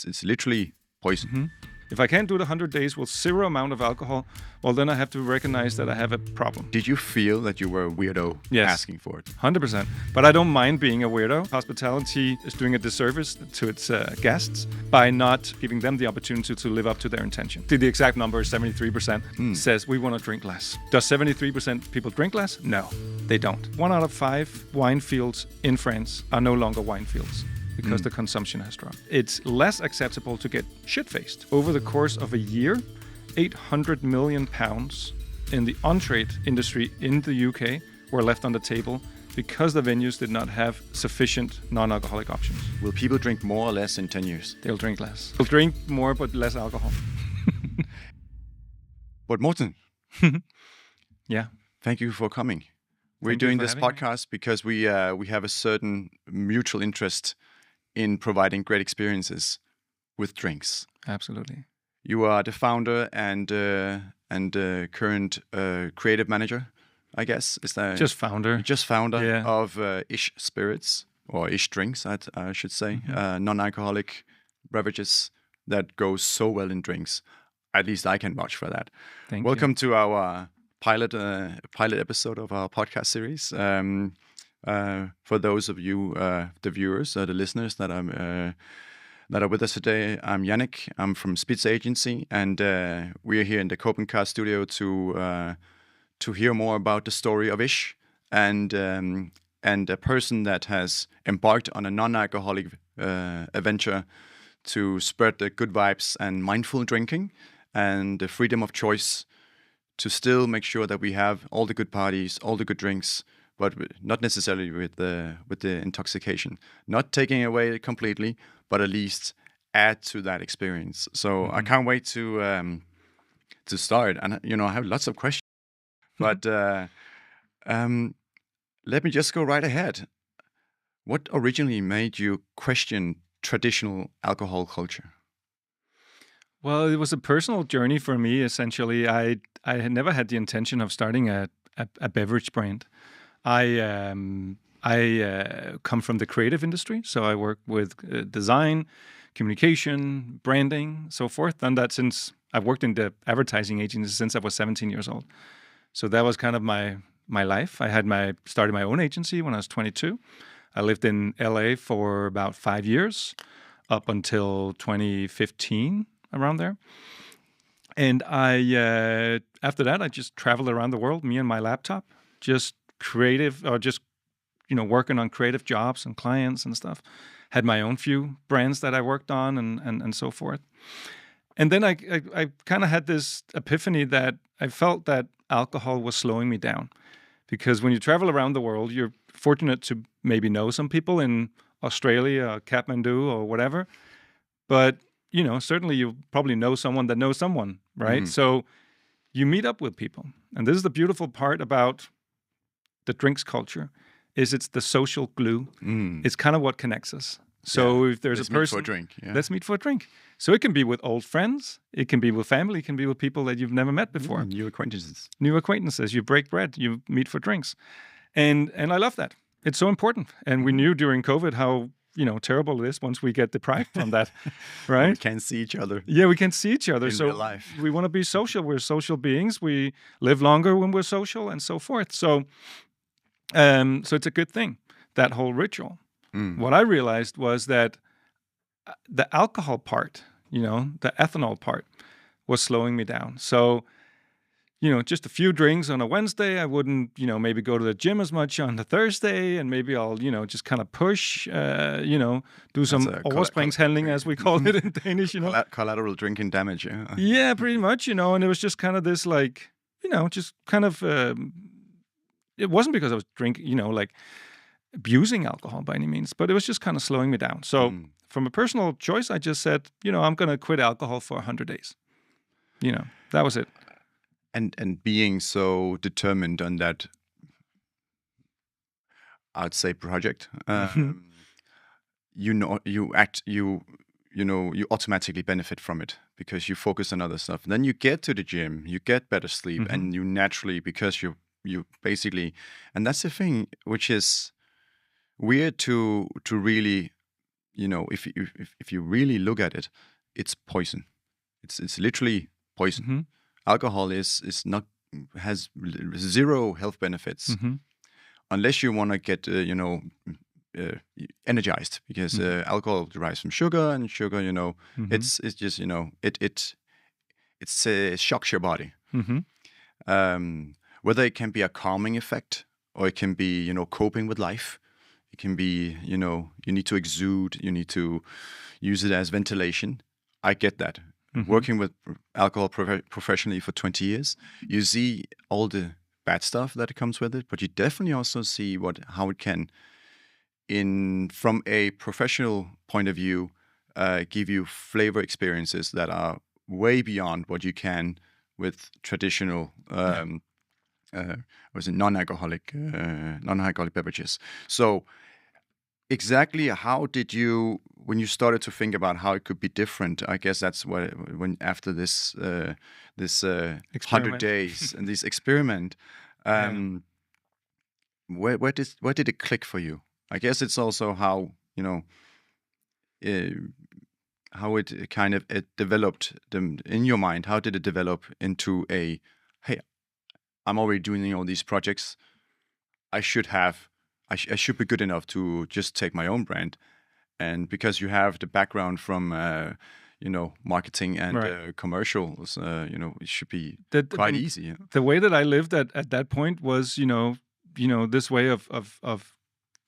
It's literally poison. Mm-hmm. If I can't do the 100 days with zero amount of alcohol, well, then I have to recognize that I have a problem. Did you feel that you were a weirdo asking for it? 100%. But I don't mind being a weirdo. Hospitality is doing a disservice to its guests by not giving them the opportunity to live up to their intention. The exact number is 73% says we want to drink less. Does 73% people drink less? No, they don't. 1 out of 5 wine fields in France are no longer wine fields, because the consumption has dropped. It's less acceptable to get shit-faced. Over the course of a year, 800 million pounds in the on-trade industry in the UK were left on the table because the venues did not have sufficient non-alcoholic options. Will people drink more or less in 10 years? They'll drink less. They'll drink more, but less alcohol. But Morten, yeah, thank you for coming. We're doing this podcast because we have a certain mutual interest in providing great experiences with drinks. Absolutely. You are the founder and current creative manager, I guess. Is that just founder? Just founder of Ish Spirits, or Ish Drinks, I should say, non-alcoholic beverages that go so well in drinks. At least I can vouch for that. Thank Welcome you. to our pilot episode of our podcast series. For those of you, the viewers, the listeners that are with us today, I'm Yannick. I'm from Spitze Agency, and we are here in the Copenhagen studio to hear more about the story of Ish and a person that has embarked on a non-alcoholic adventure to spread the good vibes and mindful drinking and the freedom of choice to still make sure that we have all the good parties, all the good drinks, but not necessarily with the intoxication. Not taking away completely, but at least add to that experience. So I can't wait to start. And I have lots of questions, but let me just go right ahead. What originally made you question traditional alcohol culture? Well, it was a personal journey for me. Essentially, I had never had the intention of starting a beverage brand. I come from the creative industry, so I work with design, communication, branding, so forth. Done that since I've worked in the advertising agency since I was 17 years old. So that was kind of my life. I started my own agency when I was 22. I lived in LA for about 5 years, up until 2015, around there. And after that, I just traveled around the world, me and my laptop, just creative, or just, working on creative jobs and clients and stuff. Had my own few brands that I worked on and so forth. And then I kind of had this epiphany that I felt that alcohol was slowing me down. Because when you travel around the world, you're fortunate to maybe know some people in Australia or Kathmandu or whatever. But, certainly you probably know someone that knows someone, right? Mm-hmm. So you meet up with people. And this is the beautiful part about the drinks culture, is it's the social glue. It's kind of what connects us. So if there's a person... Let's meet for a drink. Yeah. Let's meet for a drink. So it can be with old friends. It can be with family. It can be with people that you've never met before. New acquaintances. New acquaintances. You break bread. You meet for drinks. And I love that. It's so important. And we knew during COVID how, terrible it is once we get deprived from that, right? We can't see each other. Yeah, we can see each other. In real life. We want to be social. We're social beings. We live longer when we're social and so forth. So it's a good thing, that whole ritual. What I realized was that the alcohol part, the ethanol part, was slowing me down. So, just a few drinks on a Wednesday. I wouldn't, maybe go to the gym as much on the Thursday, and maybe I'll, just kind of push, do some overspringshandling, as we call it in Danish, Collateral drinking damage, yeah. Yeah, pretty much, and it was just kind of this, like, just kind of, it wasn't because I was drinking, abusing alcohol by any means, but it was just kind of slowing me down. So from a personal choice, I just said, I'm going to quit alcohol for 100 days. That was it. And being so determined on that, I'd say, project, you automatically benefit from it because you focus on other stuff. And then you get to the gym, you get better sleep, and you naturally, because you basically, and that's the thing which is weird to really if you really look at it, it's poison. It's literally poison. Mm-hmm. Alcohol has zero health benefits Mm-hmm. unless you want to get energized, because alcohol derives from sugar, and sugar, Mm-hmm. it's just it shocks your body. Mm-hmm. Whether it can be a calming effect, or it can be coping with life. It can be you need to exude, you need to use it as ventilation. I get that. Mm-hmm. Working with alcohol professionally for 20 years, you see all the bad stuff that comes with it, but you definitely also see how it can, from a professional point of view, give you flavor experiences that are way beyond what you can with traditional non-alcoholic beverages. So exactly how did you, when you started to think about how it could be different, I guess that's when after this 100 days and this experiment, where did it click for you? I guess it's also how how it kind of developed in your mind. How did it develop into hey, I'm already doing all these projects. I should be good enough to just take my own brand. And because you have the background from marketing and commercials, it should be quite easy. Yeah. The way that I lived at that point was, this way of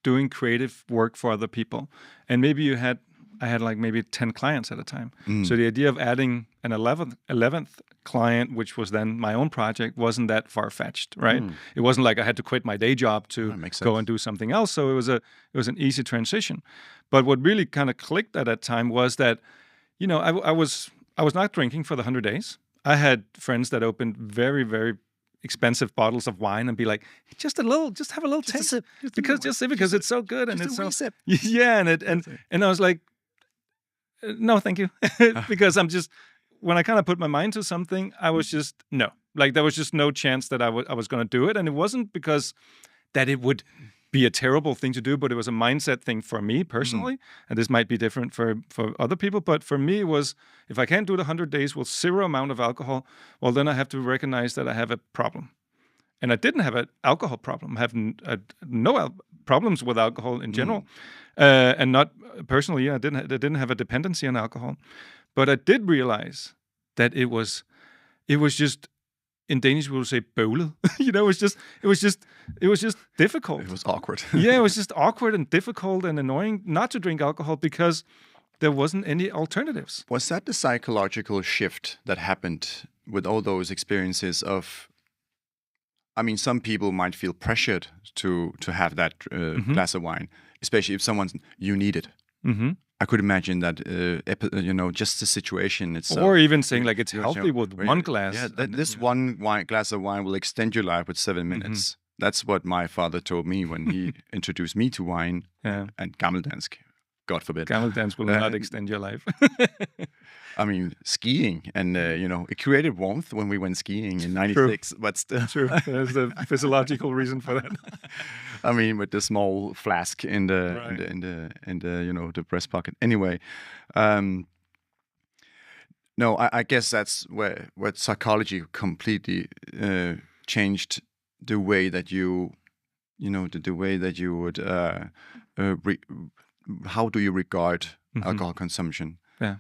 doing creative work for other people. And maybe I had like maybe 10 clients at a time. So the idea of adding an 11th client, which was then my own project, wasn't that far-fetched, right? It wasn't like I had to quit my day job to go and do something else. So it was an easy transition. But what really kind of clicked at that time was that, I was not drinking for the 100 days. I had friends that opened very, very expensive bottles of wine and be like, just have a little taste, because it's so good and it's so sip. Yeah, and I was like, no, thank you, because when I kind of put my mind to something, I was just no, like there was just no chance that I was going to do it, and it wasn't because that it would be a terrible thing to do, but it was a mindset thing for me personally, and this might be different for other people, but for me it was, if I can't do the 100 days with zero amount of alcohol, well then I have to recognize that I have a problem. And I didn't have an alcohol problem. I have no problems with alcohol in general, and not personally. I didn't have a dependency on alcohol, but I did realize that it was just, in Danish we would say bøvlet. It was just difficult. It was awkward. Yeah, it was just awkward and difficult and annoying not to drink alcohol because there wasn't any alternatives. Was that the psychological shift that happened with all those experiences of? I mean, some people might feel pressured to have that glass of wine, especially if you need it. Mm-hmm. I could imagine that, just the situation itself. Or even saying like it's healthy with one glass. Yeah, this one glass of wine will extend your life with 7 minutes. Mm-hmm. That's what my father told me when he introduced me to wine and gammeldansk. God forbid. Gammeldansk will not extend your life. I mean, skiing, and it created warmth when we went skiing in '96. True. But still, true. There's a physiological reason for that. I mean, with the small flask in the the breast pocket. Anyway, no, I guess that's where psychology completely changed the way that you, the way that you would. How do you regard alcohol consumption? Yeah.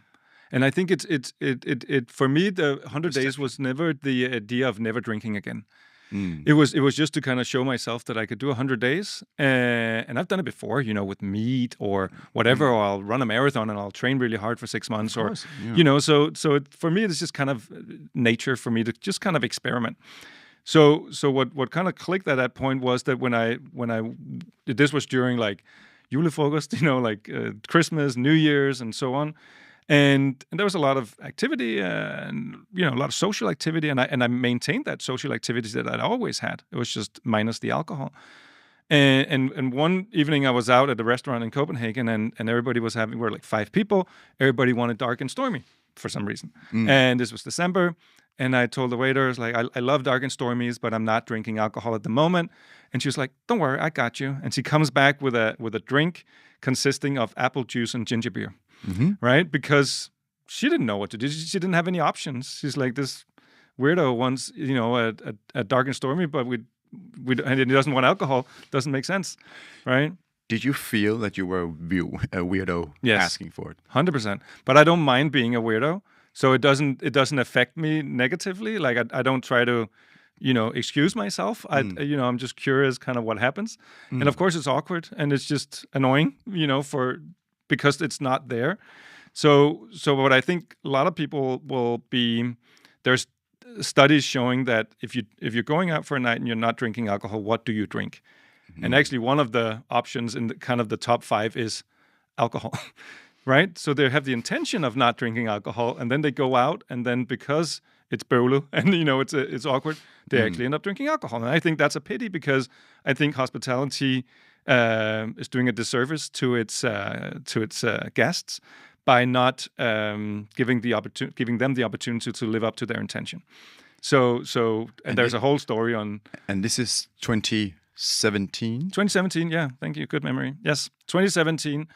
And I think it for me, the 100 days was never the idea of never drinking again. It was just to kind of show myself that I could do 100 days, and I've done it before, with meat or whatever. Or I'll run a marathon and I'll train really hard for 6 months, or so for me it's just kind of nature for me to just kind of experiment. So what kind of clicked at that point was that when I this was during like julefrokost, Christmas, New Year's, and so on. And there was a lot of activity and a lot of social activity, and I maintained that social activity that I'd always had. It was just minus the alcohol. And one evening I was out at a restaurant in Copenhagen, and everybody was we're like 5 people. Everybody wanted dark and stormy for some reason. And this was December, And I told the waiters, like, I love dark and stormies, but I'm not drinking alcohol at the moment. And she was like, don't worry, I got you. And she comes back with a drink consisting of apple juice and ginger beer, right? Because she didn't know what to do. She didn't have any options. She's like, this weirdo wants, a dark and stormy, but and he doesn't want alcohol. Doesn't make sense, right? Did you feel that you were a weirdo asking for it? 100%. But I don't mind being a weirdo. So it doesn't affect me negatively. Like I don't try to, excuse myself. I'm just curious kind of what happens. And of course it's awkward and it's just annoying, because it's not there. So what I think a lot of people will be, there's studies showing that if you're going out for a night and you're not drinking alcohol, what do you drink? And actually one of the options in kind of the top 5 is alcohol. Right? So they have the intention of not drinking alcohol, and then they go out, and then because it's bolo and it's awkward, they actually end up drinking alcohol. And I think that's a pity, because I think hospitality is doing a disservice to its guests by not giving them the opportunity to live up to their intention. So there's a whole story on. And this is 2017. 2017, yeah. Thank you. Good memory. Yes, 2017.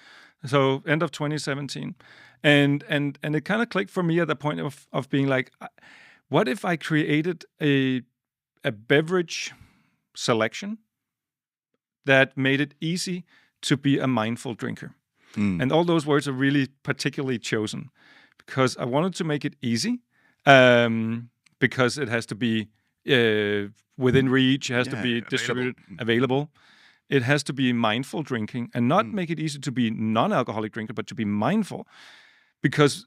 So end of 2017, and it kind of clicked for me at the point of being like, what if I created a beverage selection that made it easy to be a mindful drinker? And all those words are really particularly chosen because I wanted to make it easy, because it has to be within reach, it has to be distributed, available. It has to be mindful drinking and not make it easy to be non-alcoholic drinker, but to be mindful. Because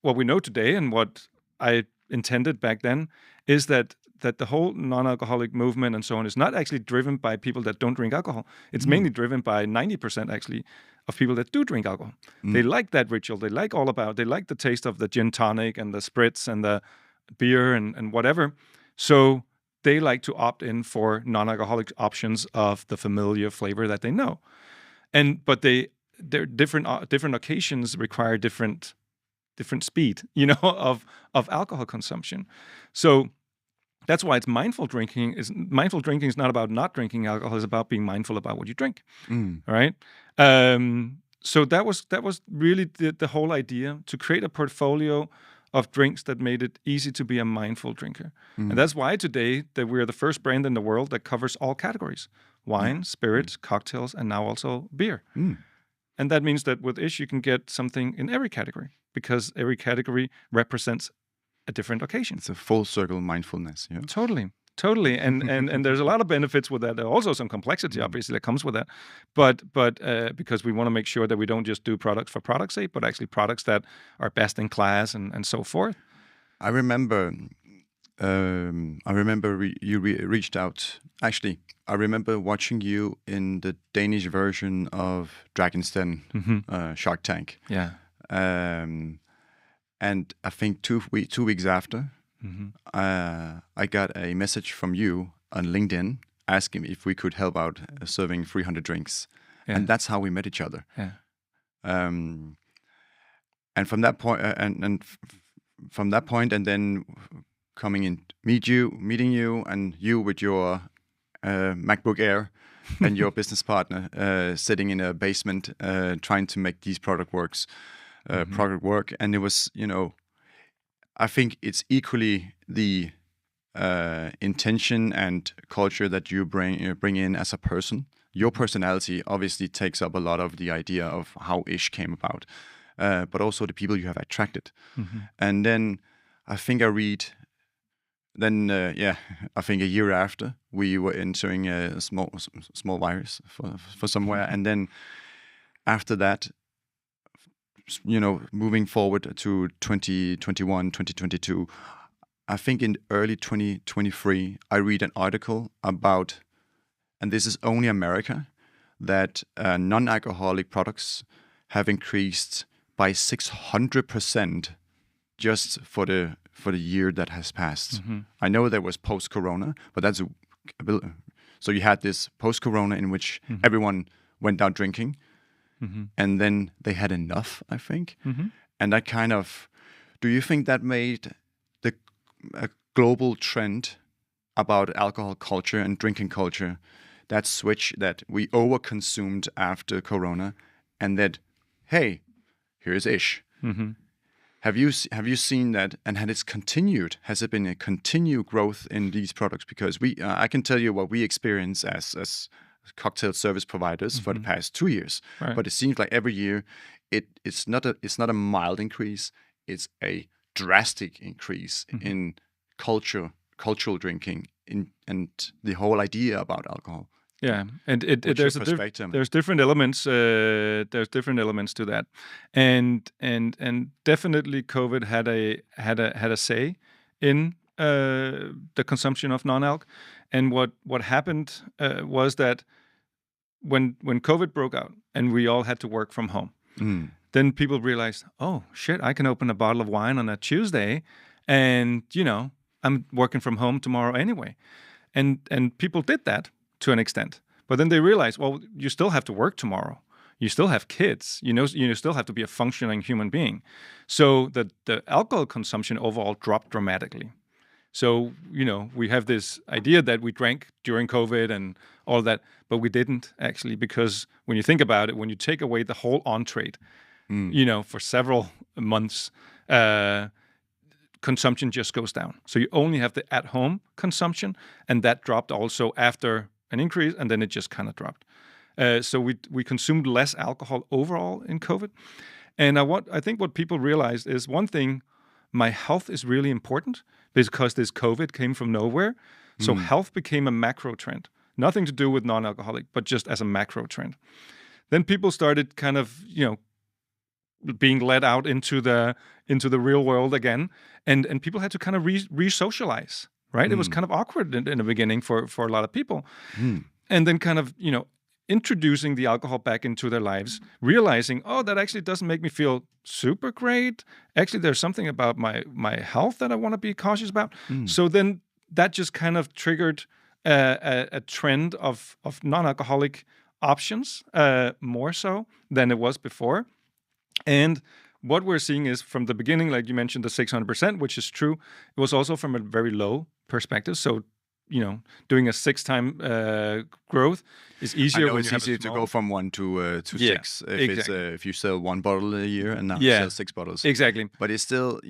what we know today and what I intended back then is that the whole non-alcoholic movement and so on is not actually driven by people that don't drink alcohol. It's mainly driven by 90% actually of people that do drink alcohol. They like that ritual. They like they like the taste of the gin tonic and the spritz and the beer and whatever. So they like to opt in for non-alcoholic options of the familiar flavor that they know, but their different occasions require different speed, of alcohol consumption. So that's why it's mindful drinking. Mindful drinking is not about not drinking alcohol; it's about being mindful about what you drink. All right. So that was really the whole idea, to create a portfolio of drinks that made it easy to be a mindful drinker. And that's why today that we're the first brand in the world that covers all categories: wine, spirits, cocktails, and now also beer. And that means that with Ish, you can get something in every category, because every category represents a different occasion. It's a full circle mindfulness. Yeah. Totally. And there's a lot of benefits with that. There are also some complexity, obviously, that comes with that. But because we want to make sure that we don't just do products for product's sake, but actually products that are best in class and so forth. I remember you reached out. Actually, I remember watching you in the Danish version of Dragon's Den, Shark Tank. Yeah. And I think 2 weeks after, I got a message from you on LinkedIn asking if we could help out serving 300 drinks. Yeah. And that's how we met each other. Yeah. And from that point, from that point, and then coming in, meeting you, and you with your MacBook Air and your business partner sitting in a basement trying to make these product work. And it was, I think it's equally the intention and culture that you bring in as a person. Your personality obviously takes up a lot of the idea of how Ish came about, but also the people you have attracted. And then I think I think a year after, we were entering a small virus for somewhere, and then after that, moving forward to 2021, 2022, I think in early 2023, I read an article about, and this is only America, that non-alcoholic products have increased by 600% just for the year that has passed. I know there was post-corona, but so you had this post-corona in which everyone went out drinking. And then they had enough, I think. And that kind of, do you think that made a global trend about alcohol culture and drinking culture, that switch that we overconsumed after Corona, and that, hey, here's ish. Mm-hmm. Have you seen that, and had it continued? Has it been a continued growth in these products? Because I can tell you what we experience as cocktail service providers for the past 2 years. Right. But it seems like every year, it's not a mild increase; it's a drastic increase in cultural drinking, and the whole idea about alcohol. Yeah, and there's different elements. There's different elements to that, and definitely COVID had a say in the consumption of non-alc. And what happened was that when COVID broke out and we all had to work from home, then people realized, oh shit, I can open a bottle of wine on a Tuesday, and I'm working from home tomorrow anyway, and people did that to an extent. But then they realize, well, you still have to work tomorrow. You still have kids. You still have to be a functioning human being. So the alcohol consumption overall dropped dramatically. So, we have this idea that we drank during COVID and all that, but we didn't actually, because when you think about it, when you take away the whole on-trade, for several months, consumption just goes down. So you only have the at-home consumption, and that dropped also after an increase, and then it just kind of dropped. So we consumed less alcohol overall in COVID. And I think what people realized is, one thing, my health is really important because this COVID came from nowhere. So health became a macro trend. Nothing to do with non-alcoholic, but just as a macro trend. Then people started kind of, being let out into the real world again, and people had to kind of re-socialize, right? It was kind of awkward in the beginning for a lot of people. And then kind of, introducing the alcohol back into their lives, realizing, oh, that actually doesn't make me feel super great. Actually, there's something about my health that I want to be cautious about. So then that just kind of triggered a trend of non-alcoholic options, more so than it was before. And what we're seeing is, from the beginning, like you mentioned, the 600%, which is true. It was also from a very low perspective. So, doing a 6-time growth is easier. I know it's easier to go from 1 to 6 if you sell 1 bottle a year, and now you sell 6 bottles. Exactly. But it's still,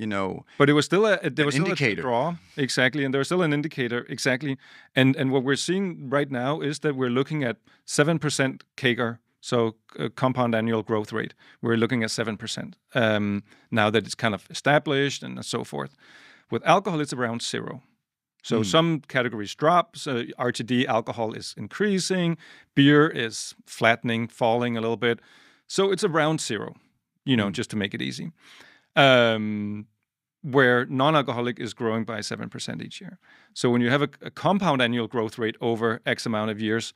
But it was still there was still indicator. A draw. Exactly. And there was still an indicator. Exactly. And what we're seeing right now is that we're looking at 7% CAGR. So compound annual growth rate. We're looking at 7% now that it's kind of established and so forth. With alcohol, it's around 0. So some categories drop. So RTD alcohol is increasing. Beer is flattening, falling a little bit. So it's around 0, just to make it easy. Where non-alcoholic is growing by 7% each year. So when you have a compound annual growth rate over X amount of years,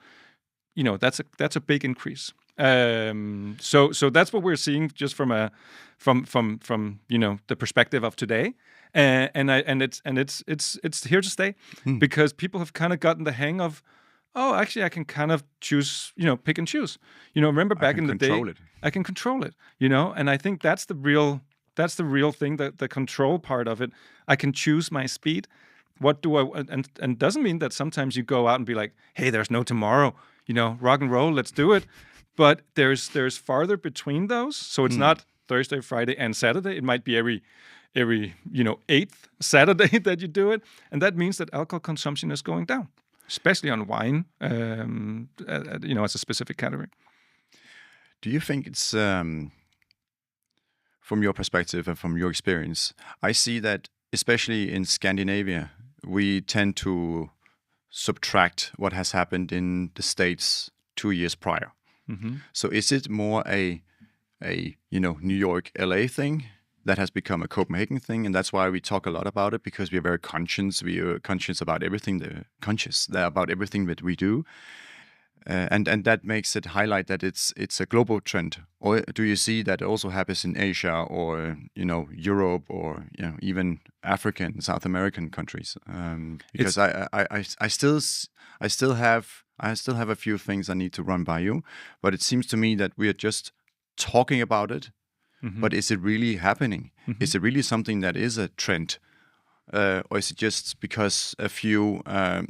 that's a big increase. So that's what we're seeing just from the perspective of today, and it's here to stay, because people have kind of gotten the hang of, oh, actually I can kind of choose, pick and choose. Remember back in the day, I can control it. And I think that's the real thing, that the control part of it. I can choose my speed. What do I and doesn't mean that sometimes you go out and be like, hey, there's no tomorrow. Rock and roll, let's do it. But there's farther between those. So it's not Thursday, Friday, and Saturday. It might be every 8th Saturday that you do it. And that means that alcohol consumption is going down, especially on wine, as a specific category. Do you think it's, from your perspective and from your experience, I see that especially in Scandinavia, we tend to subtract what has happened in the States 2 years prior. So is it more a New York, LA thing that has become a Copenhagen thing, and that's why we talk a lot about it, because we are very conscious. We are conscious about everything. About everything that we do, and that makes it highlight that it's a global trend. Or do you see that it also happens in Asia, or Europe, or even African, South American countries? Because I still have a few things I need to run by you, but it seems to me that we are just talking about it. But is it really happening? Is it really something that is a trend or is it just because a few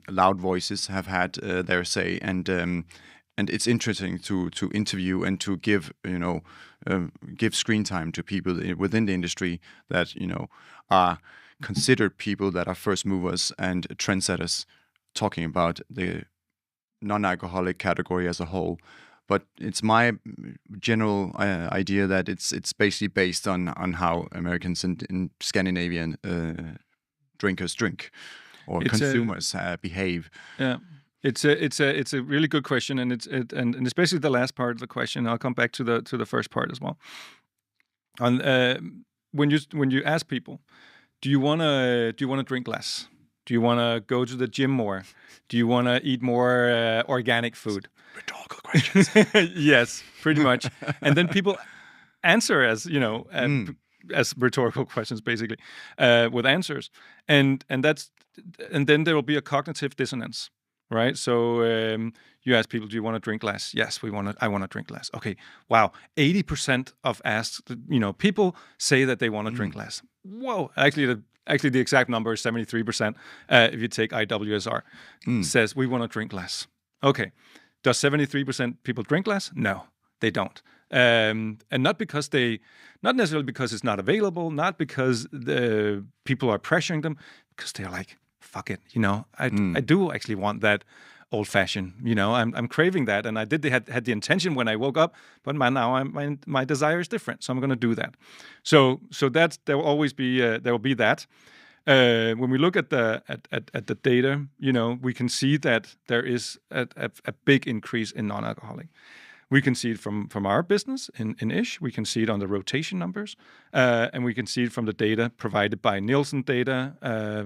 loud voices have had their say, and it's interesting to interview and to give give screen time to people within the industry that are considered people that are first movers and trendsetters, talking about the non-alcoholic category as a whole. But it's my general idea that it's basically based on how Americans and Scandinavian drinkers drink, or consumers behave. Yeah, it's a really good question, and and especially the last part of the question. I'll come back to the first part as well. On when you ask people, do you wanna drink less? Do you wanna go to the gym more? Do you wanna eat more organic food? Rhetorical questions. Yes, pretty much. And then people answer as as rhetorical questions, basically, with answers, and then there will be a cognitive dissonance, right? So you ask people, do you want to drink less? Yes, I want to drink less. Okay, wow, 80% of asked, people say that they want to drink less. Whoa, actually the exact number is 73%. If you take IWSR, says we want to drink less. Okay. Does 73% people drink less? No, they don't. And not necessarily because it's not available, not because the people are pressuring them, because they're like, fuck it, I do actually want that old fashioned, I'm craving that, and I had the intention when I woke up, but now my desire is different, so I'm going to do that. So there will always be that. When we look at the data, we can see that there is a big increase in non-alcoholic. We can see it from our business in Ish. We can see it on the rotation numbers, and we can see it from the data provided by Nielsen data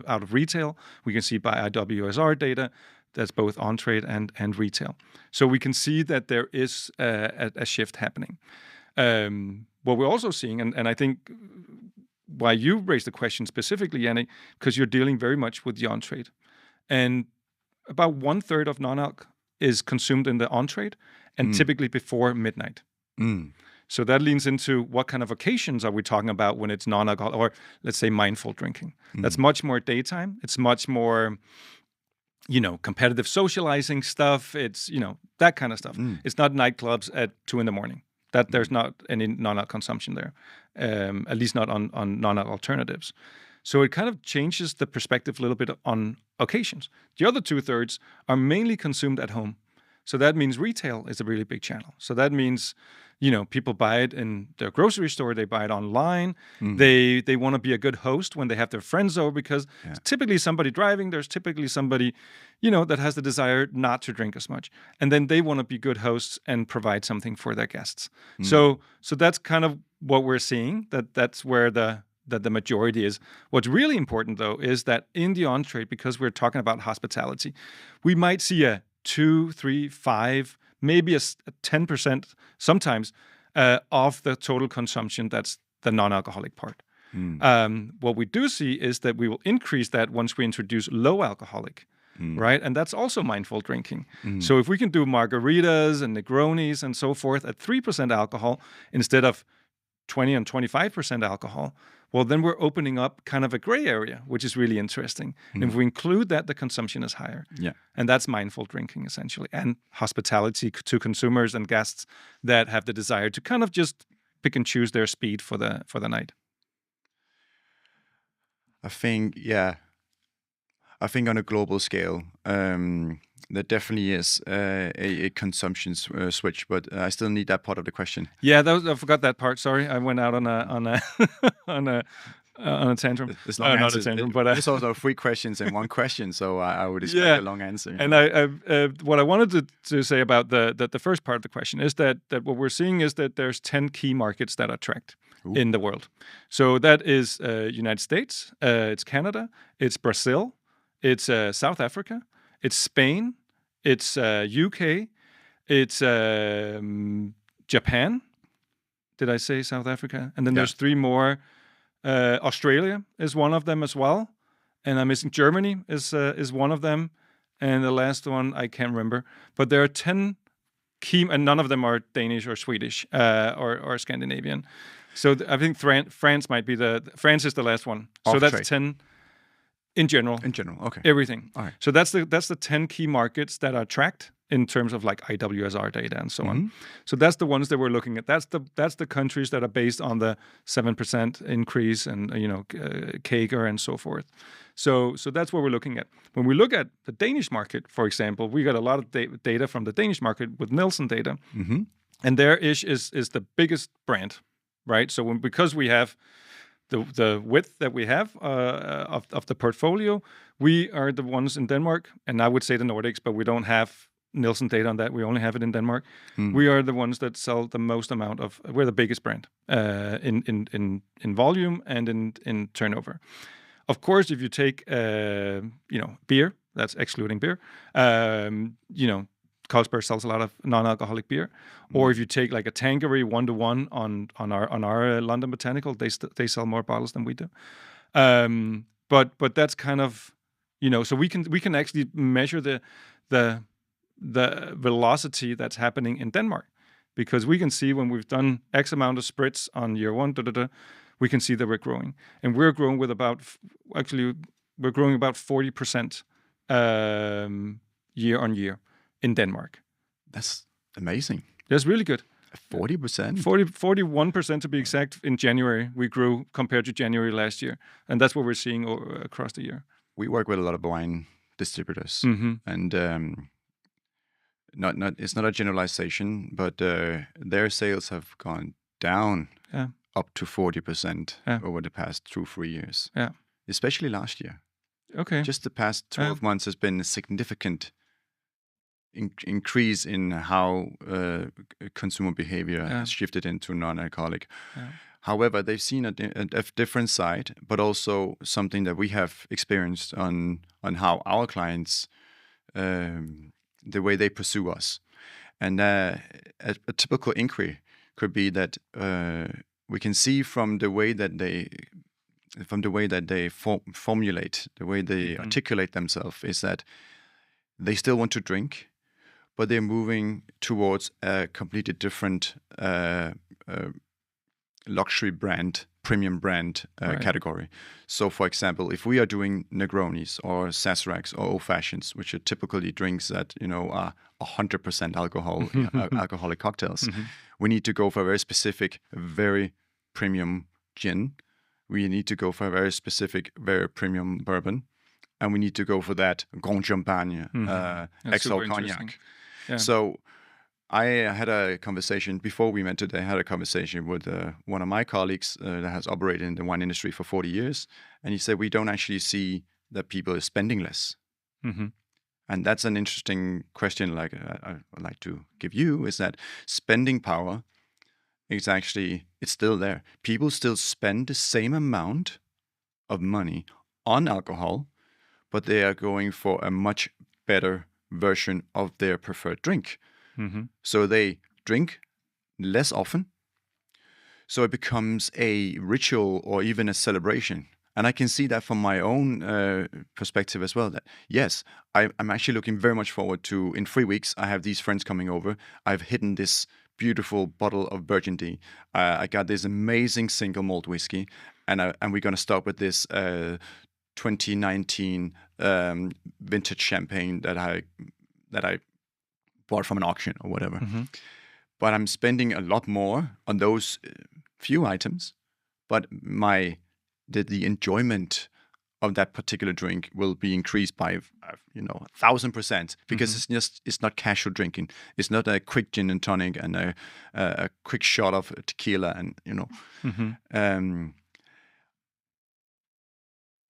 out of retail. We can see it by IWSR data. That's both on-trade and retail. So we can see that there is a shift happening. What we're also seeing, and I think why you raised the question specifically, Yannick, because you're dealing very much with the on-trade. And about 1/3 of non-alc is consumed in the on-trade, and typically before midnight. So that leans into what kind of occasions are we talking about when it's non-alcohol, or let's say mindful drinking. That's much more daytime. It's much more, competitive socializing stuff. It's, that kind of stuff. It's not nightclubs at 2 a.m. That there's not any non-alc consumption there, at least not on non-alc alternatives. So it kind of changes the perspective a little bit on occasions. The other 2/3 are mainly consumed at home. So that means retail is a really big channel. So that means, people buy it in their grocery store, they buy it online. They want to be a good host when they have their friends over, because it's typically somebody driving, there's typically somebody, that has the desire not to drink as much. And then they want to be good hosts and provide something for their guests. So that's kind of what we're seeing, that's where the majority is. What's really important, though, is that in the on-trade, because we're talking about hospitality, we might see a 2, 3, 5, maybe a 10% sometimes of the total consumption. That's the non-alcoholic part. What we do see is that we will increase that once we introduce low alcoholic, right? And that's also mindful drinking. So if we can do margaritas and Negronis and so forth at 3% alcohol instead of 20 and 25% alcohol, well, then we're opening up kind of a gray area, which is really interesting. And if we include that, the consumption is higher. Yeah. And that's mindful drinking, essentially, and hospitality to consumers and guests that have the desire to kind of just pick and choose their speed for the night. I think on a global scale, there definitely is a consumption switch, but I still need that part of the question. Yeah, I forgot that part. Sorry, I went out on a on a tantrum. It's long not a tantrum, but it's also 3 questions in one question, so I would expect a long answer. And what I wanted to say about the first part of the question is that what we're seeing is that there's 10 key markets that are tracked in the world. So that is United States, it's Canada, it's Brazil, it's South Africa, it's Spain, it's UK, it's Japan. Did I say South Africa? And then there's 3 more. Australia is one of them as well, and I'm missing Germany is one of them, and the last one I can't remember. But there are 10 key, and none of them are Danish or Swedish or Scandinavian. So I think France might be France is the last one. So that's 10. In general. In general, okay. Everything. All right. So that's the 10 key markets that are tracked in terms of like IWSR data and so on. So that's the ones that we're looking at. That's the countries that are based on the 7% increase and CAGR and so forth. So that's what we're looking at. When we look at the Danish market, for example, we got a lot of data from the Danish market with Nielsen data, and their Ish is the biggest brand, right? So because we have the width that we have of the portfolio, we are the ones in Denmark, and I would say the Nordics, but we don't have Nielsen data on that. We only have it in Denmark. We are the ones that sell the most amount of. We're the biggest brand in volume and in turnover. Of course, if you take beer, that's excluding beer. Carlsberg sells a lot of non-alcoholic beer, or if you take like a Tanqueray 1-to-1 on our London Botanical, they sell more bottles than we do. But that's kind of so we can actually measure the velocity that's happening in Denmark, because we can see when we've done X amount of spritz on year one, we can see that we're growing, and we're growing with about 40% year on year in Denmark. That's amazing. That's really good. 40%? 41% to be exact. In January, we grew compared to January last year, and that's what we're seeing across the year. We work with a lot of wine distributors, and it's not a generalization, but their sales have gone down up to 40% over the past 2-3 years. Yeah, especially last year. Okay, just the past 12 months has been a significant increase in how consumer behavior has shifted into non-alcoholic. Yeah. However, they've seen a different side, but also something that we have experienced on how our clients, the way they pursue us. And a typical inquiry could be that we can see from the way that they formulate, the way they articulate themselves, is that they still want to drink, but they're moving towards a completely different luxury brand, premium brand category. So, for example, if we are doing Negronis or Sazeracs or Old Fashions, which are typically drinks that are 100% alcohol, alcoholic cocktails, we need to go for a very specific, very premium gin. We need to go for a very specific, very premium bourbon, and we need to go for that Grand Champagne, XO Cognac. Yeah. So I had a conversation before we met today. I had a conversation with one of my colleagues that has operated in the wine industry for 40 years, and he said we don't actually see that people are spending less. And that's an interesting question. Like I would like to give you is that spending power is actually it's still there. People still spend the same amount of money on alcohol, but they are going for a much better version of their preferred drink. So they drink less often. So it becomes a ritual or even a celebration. And I can see that from my own perspective as well, that yes, I'm actually looking very much forward to, in 3 weeks, I have these friends coming over. I've hidden this beautiful bottle of Burgundy. I got this amazing single malt whiskey, and we're going to start with this 2019 vintage champagne that I bought from an auction or whatever. But I'm spending a lot more on those few items, but the enjoyment of that particular drink will be increased by 1,000%, because it's not casual drinking. It's not a quick gin and tonic and a quick shot of tequila and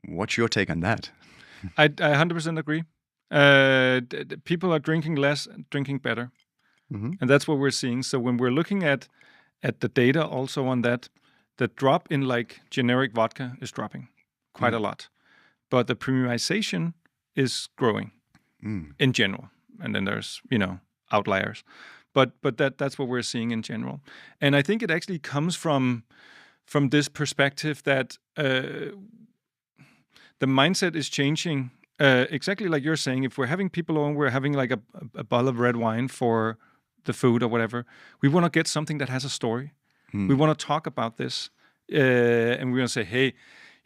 What's your take on that? I 100% agree. People are drinking less, drinking better, and that's what we're seeing. So when we're looking at the data also on that, the drop in like generic vodka is dropping quite a lot, but the premiumization is growing in general. And then there's outliers, but that's what we're seeing in general. And I think it actually comes from this perspective that the mindset is changing. Exactly like you're saying, if we're having people on, we're having like a bottle of red wine for the food or whatever, we want to get something that has a story. We want to talk about this, and we want to say, hey,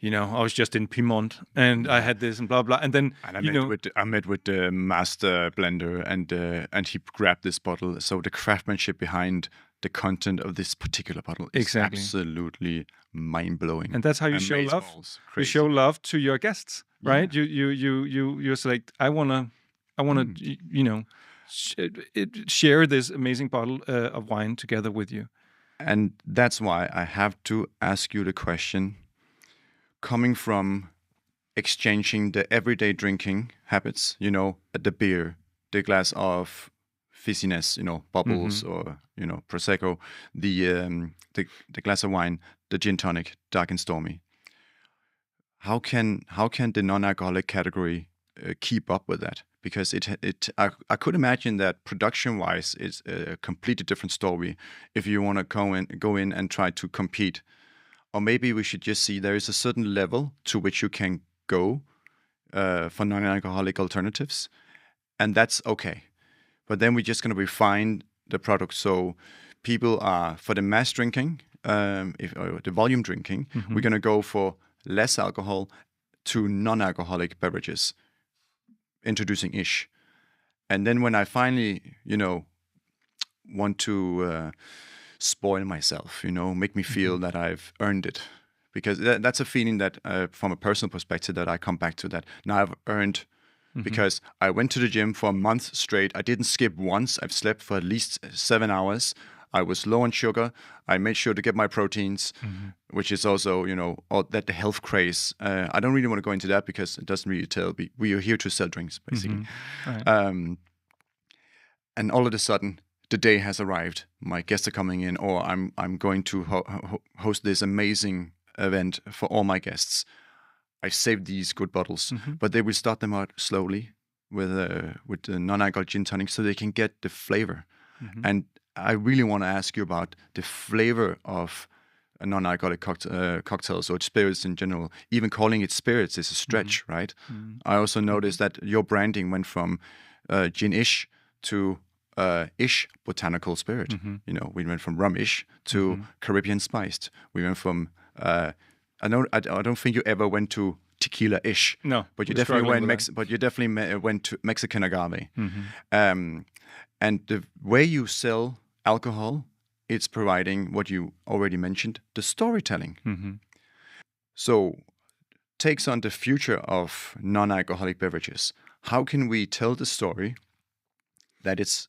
I was just in Piedmont and I had this and blah blah, and then I met with the master blender, and he grabbed this bottle. So the craftsmanship behind the content of this particular bottle is absolutely mind blowing. And that's how you show love. You show love to your guests, right? You select. I wanna, share this amazing bottle of wine together with you. And that's why I have to ask you the question. Coming from exchanging the everyday drinking habits, the beer, the glass of fizziness, bubbles or prosecco, the glass of wine, the gin tonic, dark and stormy. How can the non-alcoholic category keep up with that? Because I could imagine that production-wise it's a completely different story if you want to go in and try to compete. Or maybe we should just see there is a certain level to which you can go for non-alcoholic alternatives, and that's okay. But then we're just going to refine the product so people are, for the mass drinking, or the volume drinking, we're going to go for less alcohol to non-alcoholic beverages, introducing ish. And then when I finally, want to spoil myself, make me feel that I've earned it, because that's a feeling that from a personal perspective that I come back to, that now I've earned, because I went to the gym for a month straight. I didn't skip once. I've slept for at least 7 hours. I was low on sugar. I made sure to get my proteins, which is also, all that the health craze. I don't really want to go into that because it doesn't really tell. We are here to sell drinks, basically. Right. And all of a sudden, the day has arrived. My guests are coming in, or I'm going to host this amazing event for all my guests. I saved these good bottles, but they will start them out slowly with the non-alcoholic gin tonic, so they can get the flavor. And I really want to ask you about the flavor of a non-alcoholic cocktails or spirits in general. Even calling it spirits is a stretch, right? I also noticed that your branding went from gin-ish to ish botanical spirit. We went from rum-ish to Caribbean spiced. We went from I don't think you ever went to tequila-ish. No, but you definitely went to Mexican agave. And the way you sell alcohol, it's providing what you already mentioned, the storytelling. So takes on the future of non-alcoholic beverages. How can we tell the story that it's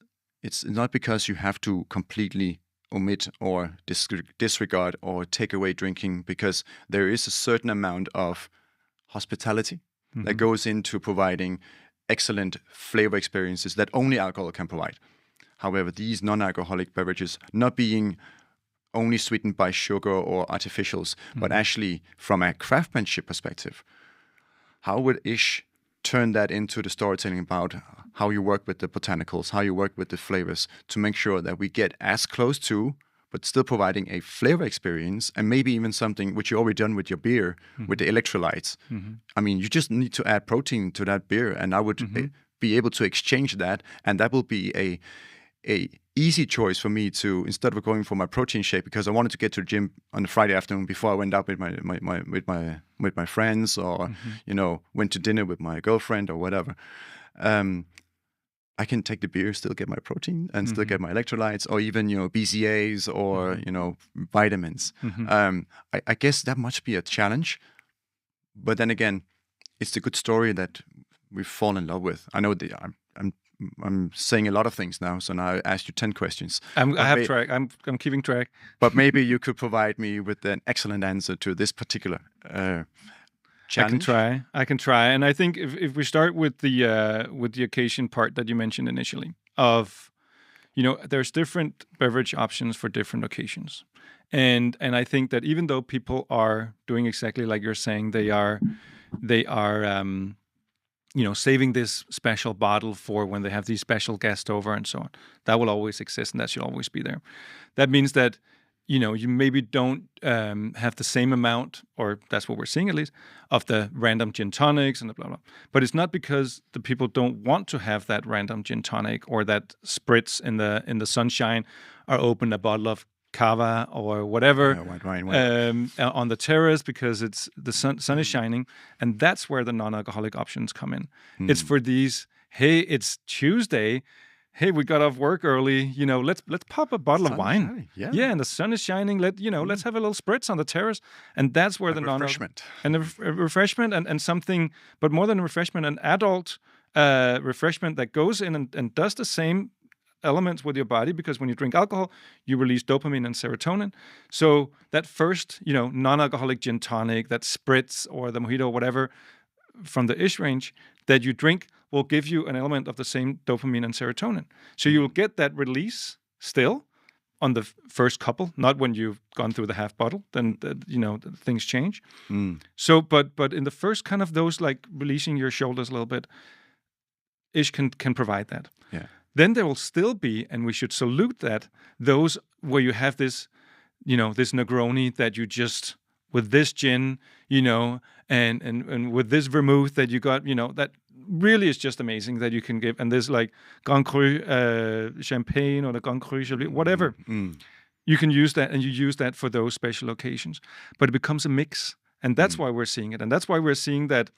not because you have to completely omit or disregard or take away drinking, because there is a certain amount of hospitality that goes into providing excellent flavor experiences that only alcohol can provide. However, these non-alcoholic beverages, not being only sweetened by sugar or artificials, but actually from a craftsmanship perspective, how would Ish turn that into the storytelling about how you work with the botanicals, how you work with the flavors, to make sure that we get as close to, but still providing a flavor experience, and maybe even something which you already done with your beer, with the electrolytes. I mean, you just need to add protein to that beer, and I would be able to exchange that, and that will be a easy choice for me to, instead of going for my protein shake because I wanted to get to the gym on a Friday afternoon before I went out with my friends, or went to dinner with my girlfriend or whatever. I can take the beer, still get my protein, and still get my electrolytes, or even BCAAs or vitamins. I guess that must be a challenge, but then again, it's the good story that we've fallen in love with. I know I'm saying a lot of things now, so now I asked you 10 questions. I have track. I'm keeping track. But maybe you could provide me with an excellent answer to this particular challenge. I can try. And I think if we start with the occasion part that you mentioned initially, of there's different beverage options for different occasions, and I think that even though people are doing exactly like you're saying, they are saving this special bottle for when they have these special guests over and so on. That will always exist, and that should always be there. That means that, you maybe don't have the same amount, or that's what we're seeing at least, of the random gin tonics and the blah, blah. But it's not because the people don't want to have that random gin tonic or that spritz in the sunshine, or open a bottle of cava or whatever white wine, on the terrace because it's the sun is shining, and that's where the non-alcoholic options come in. It's for these. Hey, it's Tuesday. Hey, we got off work early. Let's pop a bottle of wine. Yeah, and the sun is shining. Let's have a little spritz on the terrace, and that's where the refreshment and a refreshment and something, but more than a refreshment, an adult refreshment that goes in and does the same elements with your body, because when you drink alcohol, you release dopamine and serotonin. So that first, non-alcoholic gin tonic, that spritz or the mojito, whatever, from the ish range that you drink will give you an element of the same dopamine and serotonin. So you'll get that release still on the first couple, not when you've gone through the half bottle. Then things change. So, but in the first kind of those, like releasing your shoulders a little bit, ish can provide that. Yeah. Then there will still be, and we should salute that, those where you have this, this Negroni that you just, with this gin, and with this vermouth that you got, that really is just amazing that you can give. And there's like Grand Cru champagne or the Grand Cru Chablis, whatever. You can use that, and you use that for those special occasions. But it becomes a mix, and that's why we're seeing it. And that's why we're seeing that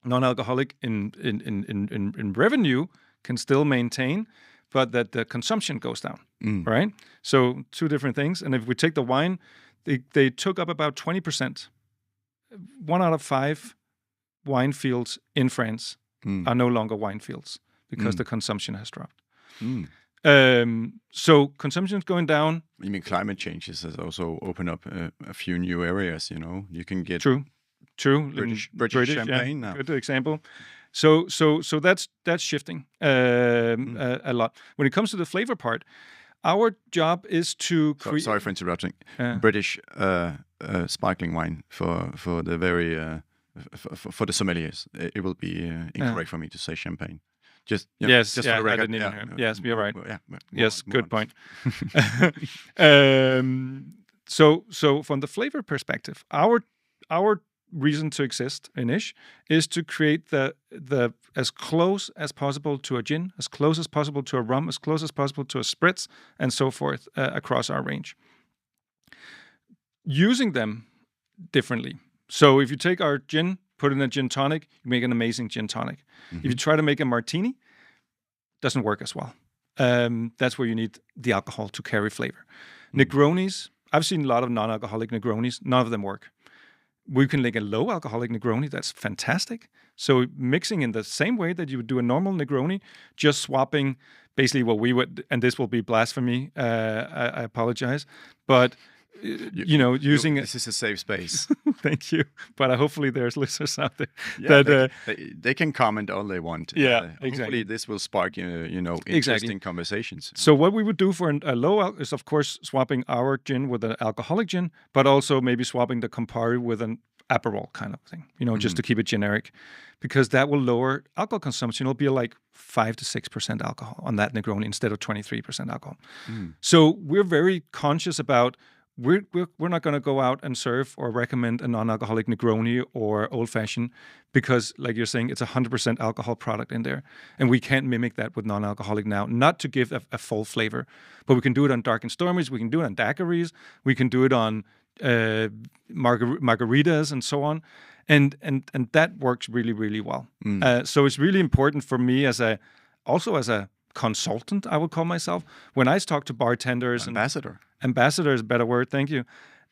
non-alcoholic in revenue can still maintain, but that the consumption goes down, right? So two different things. And if we take the wine, they took up about 20%. 1 out of 5 wine fields in France are no longer wine fields because the consumption has dropped. So consumption is going down. You mean climate changes has also opened up a few new areas, You can get True. British champagne now. Good example. So that's shifting a lot. When it comes to the flavor part, our job is to create. Sorry for interrupting. British sparkling wine for the very for the sommeliers. It will be incorrect for me to say champagne. Just for the record. I didn't even hear. Yes, you're right. Yes, good point. So from the flavor perspective, our reason to exist in Ish is to create the as close as possible to a gin, as close as possible to a rum, as close as possible to a spritz, and so forth across our range. Using them differently. So if you take our gin, put it in a gin tonic, you make an amazing gin tonic. If you try to make a martini, doesn't work as well. That's where you need the alcohol to carry flavor. Negronis, I've seen a lot of non-alcoholic Negronis. None of them work. We can make a low alcoholic Negroni. That's fantastic. So mixing in the same way that you would do a normal Negroni, just swapping basically what we would, and this will be blasphemy. I apologize, but using this is a safe space. Thank you. But hopefully there's listeners out there that they can comment all they want. Exactly. Hopefully this will spark interesting conversations. So what we would do for a low is of course swapping our gin with an alcoholic gin, but also maybe swapping the Campari with an Aperol kind of thing. Just to keep it generic, because that will lower alcohol consumption. It'll be like 5 to 6% alcohol on that Negroni instead of 23% alcohol. So we're very conscious about. We're not going to go out and serve or recommend a non-alcoholic Negroni or old-fashioned because, like you're saying, it's 100% alcohol product in there. And we can't mimic that with non-alcoholic now, not to give a full flavor. But we can do it on dark and stormies. We can do it on daiquiris. We can do it on margaritas and so on. And that works really, really well. So it's really important for me as a consultant, I would call myself, when I talk to bartenders. Ambassador is a better word, thank you.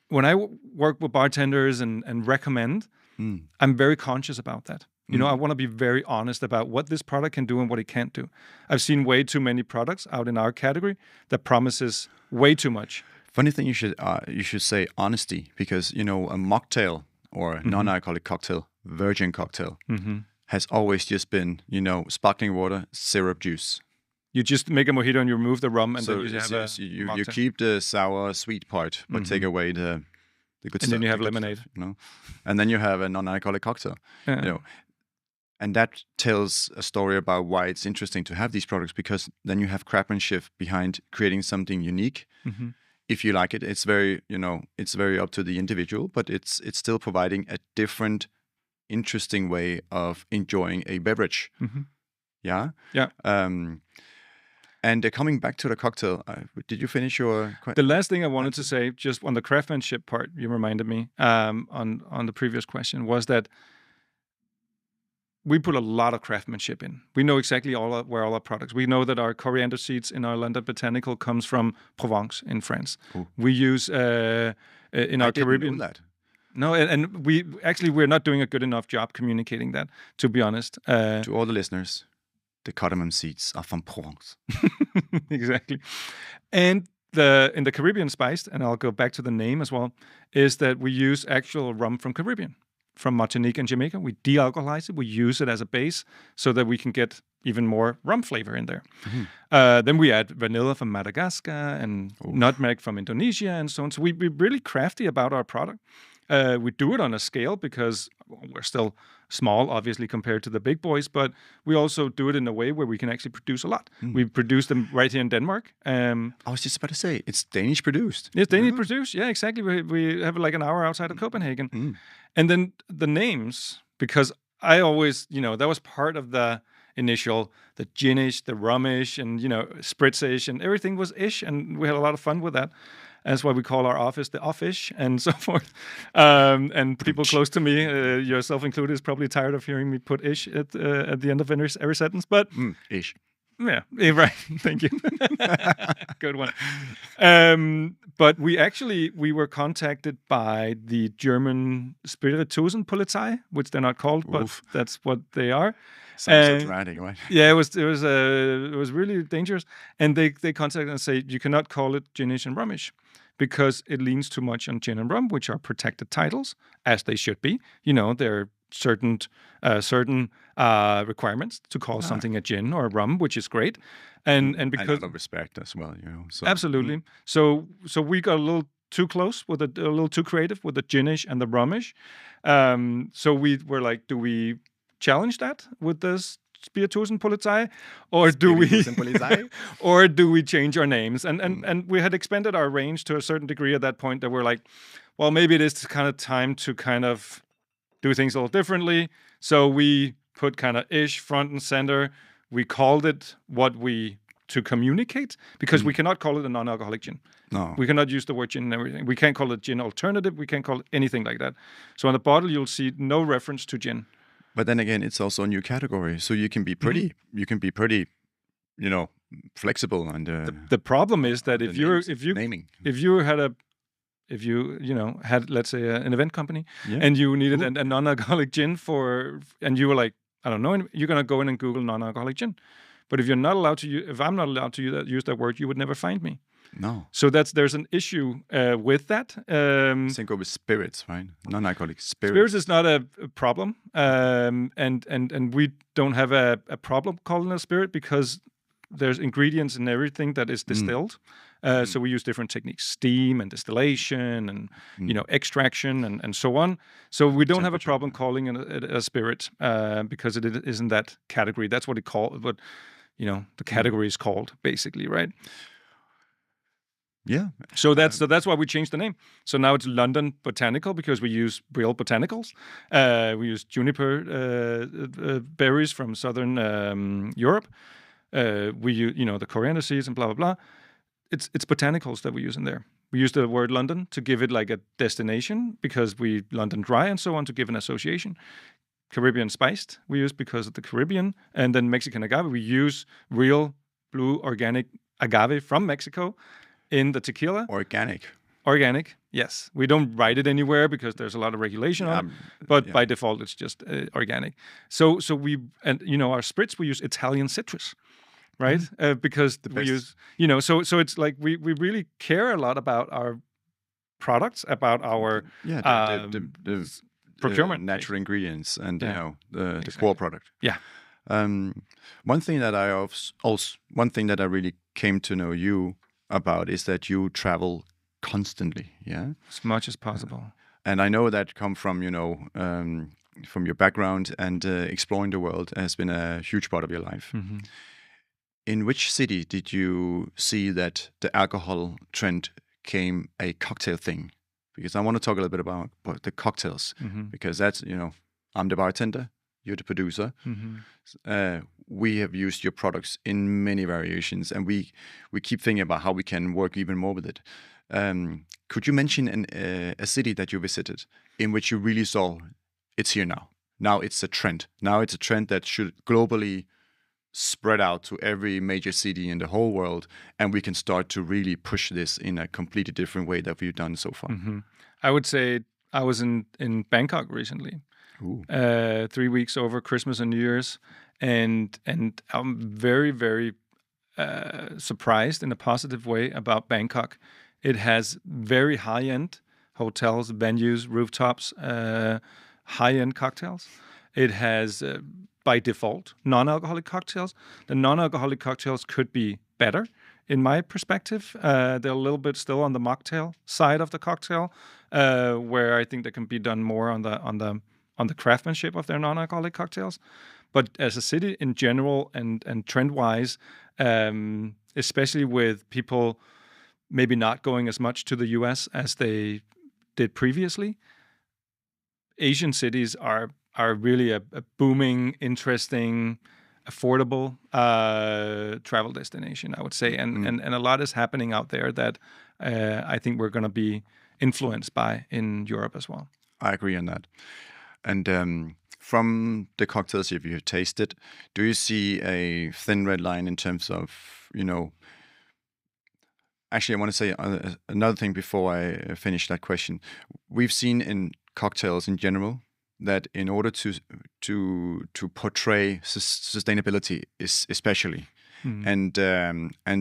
When I work with bartenders and recommend, I'm very conscious about that. I want to be very honest about what this product can do and what it can't do. I've seen way too many products out in our category that promises way too much. Funny thing, you should say honesty, because a mocktail or a non-alcoholic cocktail, virgin cocktail, has always just been sparkling water, syrup, juice. You just make a mojito and you remove the rum, and so then you have you keep the sour, sweet part, but take away the good stuff. And then you have lemonade. Stuff, And then you have a non-alcoholic cocktail. And that tells a story about why it's interesting to have these products, because then you have craftsmanship behind creating something unique. If you like it, it's very it's very up to the individual, but it's still providing a different, interesting way of enjoying a beverage. Yeah. And coming back to the cocktail, did you finish your? The last thing I wanted to say, just on the craftsmanship part, you reminded me on the previous question, was that we put a lot of craftsmanship in. We know exactly where all our products. We know that our coriander seeds in our London Botanical comes from Provence in France. Ooh. We use in our Caribbean. Know that. No, and we're not doing a good enough job communicating that, to be honest. To all the listeners, the cardamom seeds are from Provence. Exactly. And in the Caribbean spiced, and I'll go back to the name as well, is that we use actual rum from Caribbean, from Martinique and Jamaica. We de-alcoholize it. We use it as a base so that we can get even more rum flavor in there. Mm-hmm. Then we add vanilla from Madagascar and nutmeg from Indonesia and so on. So we're really crafty about our product. We do it on a scale because we're still small, obviously, compared to the big boys, but we also do it in a way where we can actually produce a lot. We produce them right here in Denmark. I was just about to say, it's Danish produced. It's Danish produced, yeah, exactly. We have like an hour outside of Copenhagen. And then the names, because I always, that was part of the initial, the ginish, the rumish, and, spritzish, and everything was ish, and we had a lot of fun with that. That's why we call our office the office and so forth. And people close to me, yourself included, is probably tired of hearing me put ish at the end of every sentence. But ish. Yeah, right. Thank you. Good one. But we were contacted by the German Spirituosenpolizei, which they're not called, but that's what they are. Sounds so dramatic, right? Yeah, it was really dangerous. And they contacted and say, you cannot call it ginish and rumish because it leans too much on gin and rum, which are protected titles, as they should be. There are certain requirements to call something a gin or a rum, which is great. And because a lot of respect as well, So. Absolutely. So we got a little too close with a little too creative with the ginish and the rumish. So we were like, do we challenge that with this Spirituosenpolizei, or do we change our names? And we had expanded our range to a certain degree at that point that we're like, well, maybe it is kind of time to kind of do things a little differently. So we put kind of ish front and center. We called it to communicate, because we cannot call it a non-alcoholic gin. No. We cannot use the word gin and everything. We can't call it gin alternative. We can't call it anything like that. So on the bottle, you'll see no reference to gin. But then again, it's also a new category, so you can be pretty. You can be pretty, flexible. And the problem is that if you had let's say an event company and you needed a non-alcoholic gin and you were like, I don't know, you're gonna go in and Google non-alcoholic gin. But if I'm not allowed to use that word, you would never find me. No. So there's an issue with that. Same go with spirits, right? Non-alcoholic spirits. Spirits is not a problem, and we don't have a problem calling it a spirit because there's ingredients in everything that is distilled. So we use different techniques, steam and distillation and extraction and so on. So we don't have a problem calling it a spirit because it isn't that category. That's what the category is called, basically, right? Yeah. So that's why we changed the name. So now it's London Botanical because we use real botanicals. We use juniper berries from southern Europe. We use the coriander seeds and blah blah blah. It's botanicals that we use in there. We use the word London to give it like a destination because we London Dry and so on to give an association. Caribbean spiced we use because of the Caribbean, and then Mexican agave we use real blue organic agave from Mexico. In the tequila. Organic, yes. We don't write it anywhere because there's a lot of regulation on it, but by default it's just organic. So we, and our spritz, we use Italian citrus, right? Because we use, so it's like we really care a lot about our products, about our the procurement. Natural ingredients and, the core product. Yeah. One thing that I really came to know you about is that you travel constantly, as much as possible. And I know that come from from your background, and exploring the world has been a huge part of your life. Mm-hmm. In which city did you see that the alcohol trend came a cocktail thing? Because I want to talk a little bit about the cocktails, because that's I'm the bartender. You're the producer. Mm-hmm. We have used your products in many variations, and we keep thinking about how we can work even more with it. Could you mention a city that you visited in which you really saw it's here now? Now it's a trend. Now it's a trend that should globally spread out to every major city in the whole world, and we can start to really push this in a completely different way that we've done so far. Mm-hmm. I would say I was in Bangkok recently, 3 weeks over Christmas and New Year's, and I'm very, very surprised in a positive way about Bangkok. It has very high-end hotels, venues, rooftops, high-end cocktails. It has, by default, non-alcoholic cocktails. The non-alcoholic cocktails could be better, in my perspective. They're a little bit still on the mocktail side of the cocktail, where I think there can be done more on the craftsmanship of their non-alcoholic cocktails. But as a city in general and trend-wise, especially with people maybe not going as much to the US as they did previously, Asian cities are really a booming, interesting, affordable travel destination, I would say. And a lot is happening out there that I think we're going to be influenced by in Europe as well. I agree on that. And from the cocktails if you have tasted, do you see a thin red line in terms of, actually, I want to say another thing before I finish that question. We've seen in cocktails in general that in order to portray sustainability, especially, and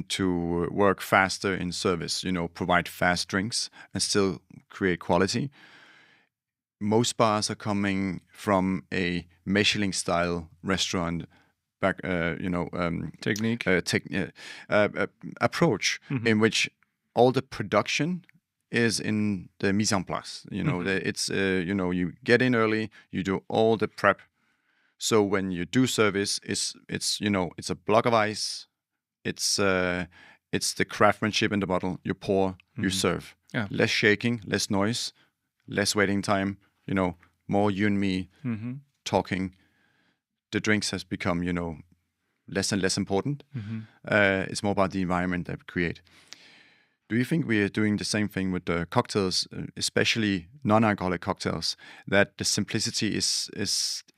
to work faster in service, provide fast drinks and still create quality, most bars are coming from a Michelin-style restaurant technique approach, in which all the production is in the mise en place. It's you get in early, you do all the prep. So when you do service, it's a block of ice. It's the craftsmanship in the bottle. You pour, you serve. Yeah. Less shaking, less noise, less waiting time. More you and me talking. The drinks has become, less and less important. It's more about the environment that we create. Do you think we are doing the same thing with the cocktails, especially non-alcoholic cocktails, that the simplicity is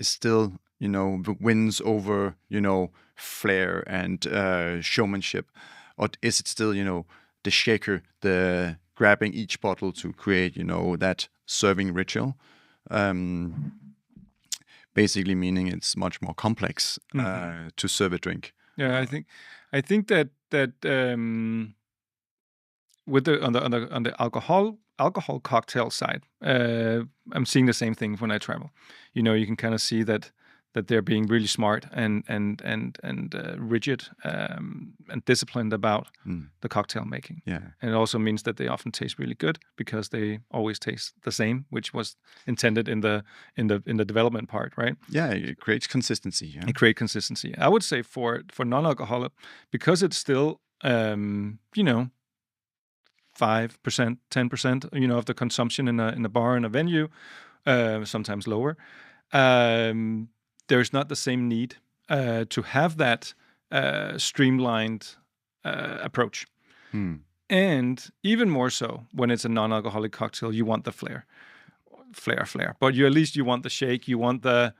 still, wins over, flair and showmanship? Or is it still, the shaker, the grabbing each bottle to create, that serving ritual? Basically meaning it's much more complex to serve a drink. Yeah, I think that with on the alcohol cocktail side, I'm seeing the same thing when I travel. You can kind of see that they're being really smart and rigid and disciplined about the cocktail making. Yeah, and it also means that they often taste really good because they always taste the same, which was intended in the development part, right? Yeah, it creates consistency. Yeah. It creates consistency. I would say for non-alcoholic, because it's still 5%, 10%, of the consumption in a bar, in a venue, sometimes lower. There's not the same need to have that streamlined approach. And even more so when it's a non-alcoholic cocktail, you want the flair. But at least you want the shake, you want the,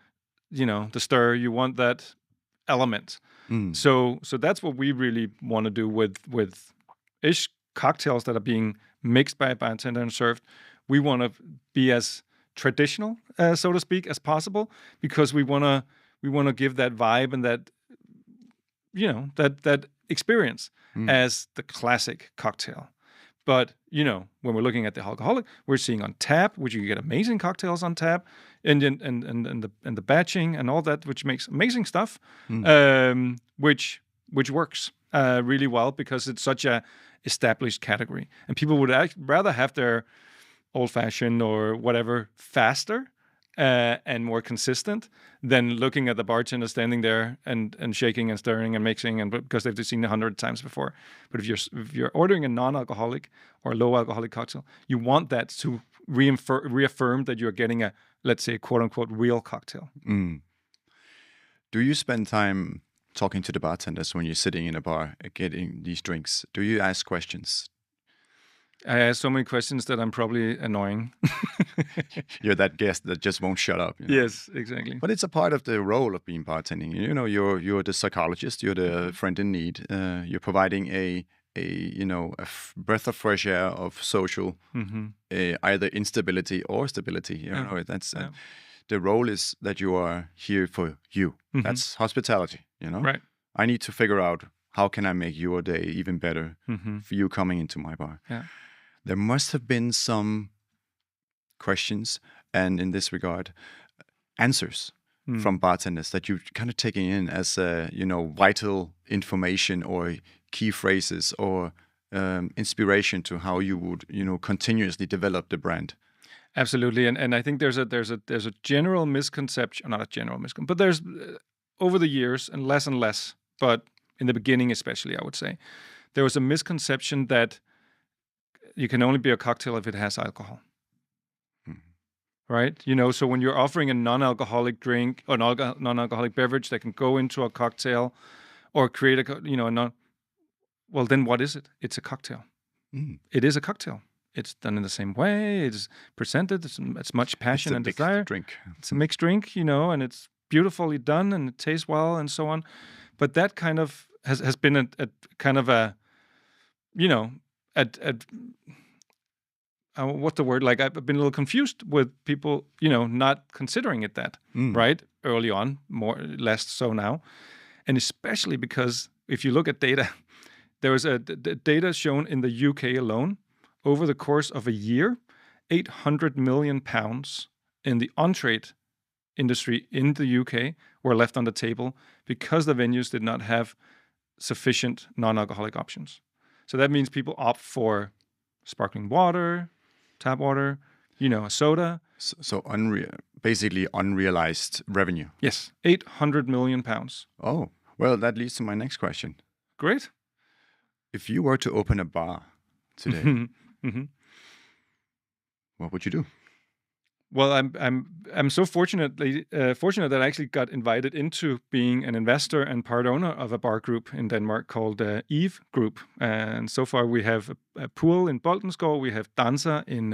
the stir, you want that element. So that's what we really want to do with ish cocktails that are being mixed by a bartender and served. We want to be as traditional, so to speak, as possible, because we want to give that vibe and that that experience as the classic cocktail. But when we're looking at the alcoholic, we're seeing on tap, which you get amazing cocktails on tap, and the batching and all that, which makes amazing stuff, which works really well because it's such a established category, and people would rather have their old-fashioned or whatever faster and more consistent than looking at the bartender standing there and shaking and stirring and mixing, and because they've seen 100 times before. But if you're ordering a non-alcoholic or low-alcoholic cocktail, you want that to reaffirm that you're getting a, let's say, quote-unquote real cocktail. Do you spend time talking to the bartenders when you're sitting in a bar getting these drinks? Do you ask questions? I ask so many questions that I'm probably annoying. You're that guest that just won't shut up. Yes, exactly. But it's a part of the role of being bartending. You're the psychologist. You're the friend in need. You're providing a breath of fresh air of social either instability or stability. That's the role is that you are here for you. That's hospitality. Right. I need to figure out how can I make your day even better for you coming into my bar. Yeah. There must have been some questions, and in this regard, answers from bartenders that you're kind of taking in as vital information or key phrases or inspiration to how you would continuously develop the brand. Absolutely, and I think there's a general misconception, not a general misconception, but there's over the years and less, but in the beginning especially, I would say, there was a misconception that you can only be a cocktail if it has alcohol. Right? So when you're offering a non-alcoholic drink or non-alcoholic beverage that can go into a cocktail or create well, then what is it? It's a cocktail. It is a cocktail. It's done in the same way. It's presented. It's much passion and desire. Drink. It's a mixed drink, and it's beautifully done and it tastes well and so on. But that kind of has been a kind of a, what's the word? Like I've been a little confused with people, not considering it that, right? Early on, more or less so now. And especially because if you look at data, there was data shown in the UK alone over the course of a year, 800 million pounds in the on-trade industry in the UK were left on the table because the venues did not have sufficient non-alcoholic options. So that means people opt for sparkling water, tap water, a soda. So basically unrealized revenue. Yes, 800 million pounds. Oh, well, that leads to my next question. Great. If you were to open a bar today, what would you do? Well, I'm so fortunate that I actually got invited into being an investor and part owner of a bar group in Denmark called Eve Group. And so far we have a pool in Boltenskov, we have Danza in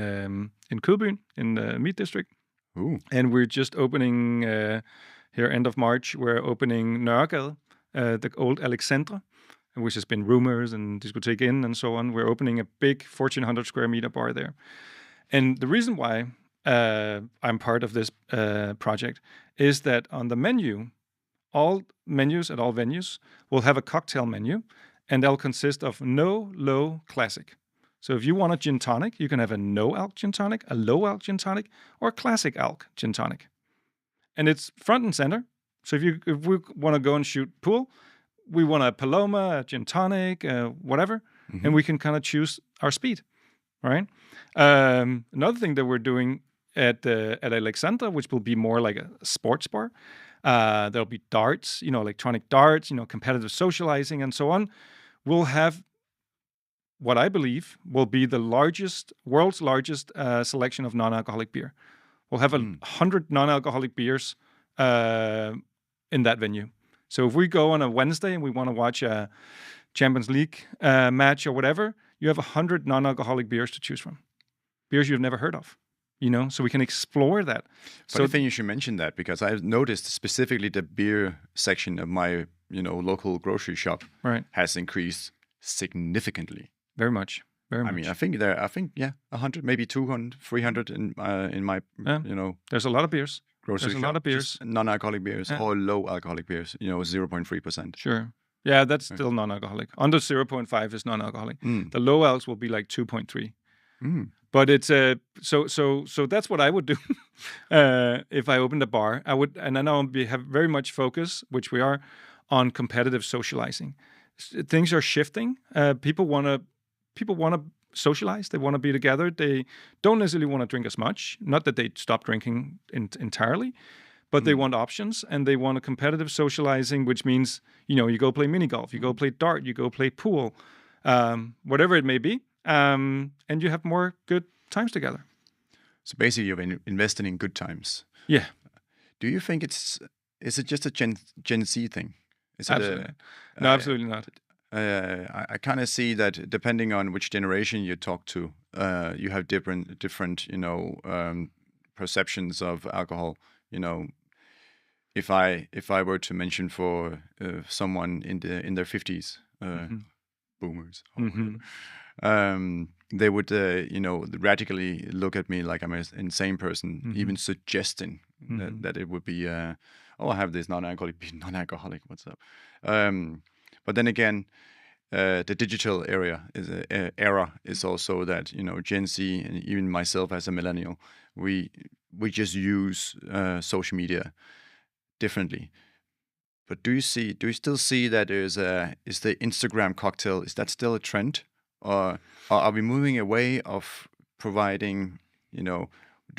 Kødbyen in the Meat District. Ooh. And we're just opening here end of March. We're opening Nørregade, the old Alexandra, which has been rumors and discotheque in and so on. We're opening a big 1,400 square meter bar there. And the reason why I'm part of this project is that on the menu, all menus at all venues will have a cocktail menu, and they'll consist of no, low, classic. So if you want a gin tonic, you can have a no-alc gin tonic, a low-alc gin tonic, or a classic alc gin tonic. And it's front and center. So if we want to go and shoot pool, we want a Paloma, a gin tonic, whatever, and we can kind of choose our speed, right? Another thing that we're doing at Alexandra, which will be more like a sports bar, there'll be darts, electronic darts, competitive socializing and so on. We'll have what I believe will be the world's largest selection of non-alcoholic beer. We'll have 100 non-alcoholic beers in that venue. So if we go on a Wednesday and we want to watch a Champions League match or whatever, you have 100 non-alcoholic beers to choose from. Beers you've never heard of, so we can explore that. So I think you should mention that because I've noticed specifically the beer section of my, local grocery shop has increased significantly. Very much. Very much. I mean, I think 100, maybe 200, 300 in my, There's a lot of beers. Grocery There's a shop, lot of beers. Non-alcoholic beers or low alcoholic beers, 0.3%. Sure. Yeah, that's still non-alcoholic. Under 0.5 is non-alcoholic. The low alcs will be like 2.3. But it's so that's what I would do if I opened a bar. I would, and then I would have very much focus, which we are, on competitive socializing. Things are shifting. People want to socialize. They want to be together. They don't necessarily want to drink as much. Not that they stop drinking entirely, but they want options and they want a competitive socializing, which means you go play mini golf, you go play dart, you go play pool, whatever it may be. And you have more good times together. So basically, you've invested in good times. Yeah. Do you think it's is it just a Gen Z thing? Is Absolutely it not. No, absolutely not. I kind of see that depending on which generation you talk to, you have different perceptions of alcohol. You know, if I were to mention for someone in their 50s, boomers, or whatever, they would radically look at me like I'm an insane person, even suggesting that it would be I have this non-alcoholic. What's up? But then again, the digital era is also that Gen Z, and even myself as a millennial, we just use social media differently. But do you still see that is the Instagram cocktail, is that still a trend, or are we moving away of providing? Do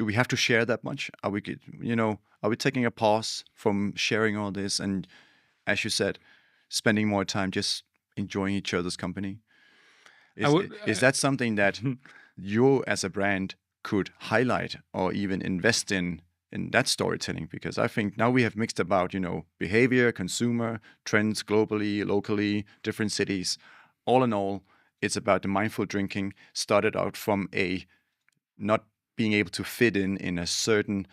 we have to share that much? Are we taking a pause from sharing all this and, as you said, spending more time just enjoying each other's company? Is that something that you as a brand could highlight or even invest in that storytelling? Because I think now we have mixed about, behavior, consumer, trends globally, locally, different cities. All in all, it's about the mindful drinking, started out from a not being able to fit in a certain,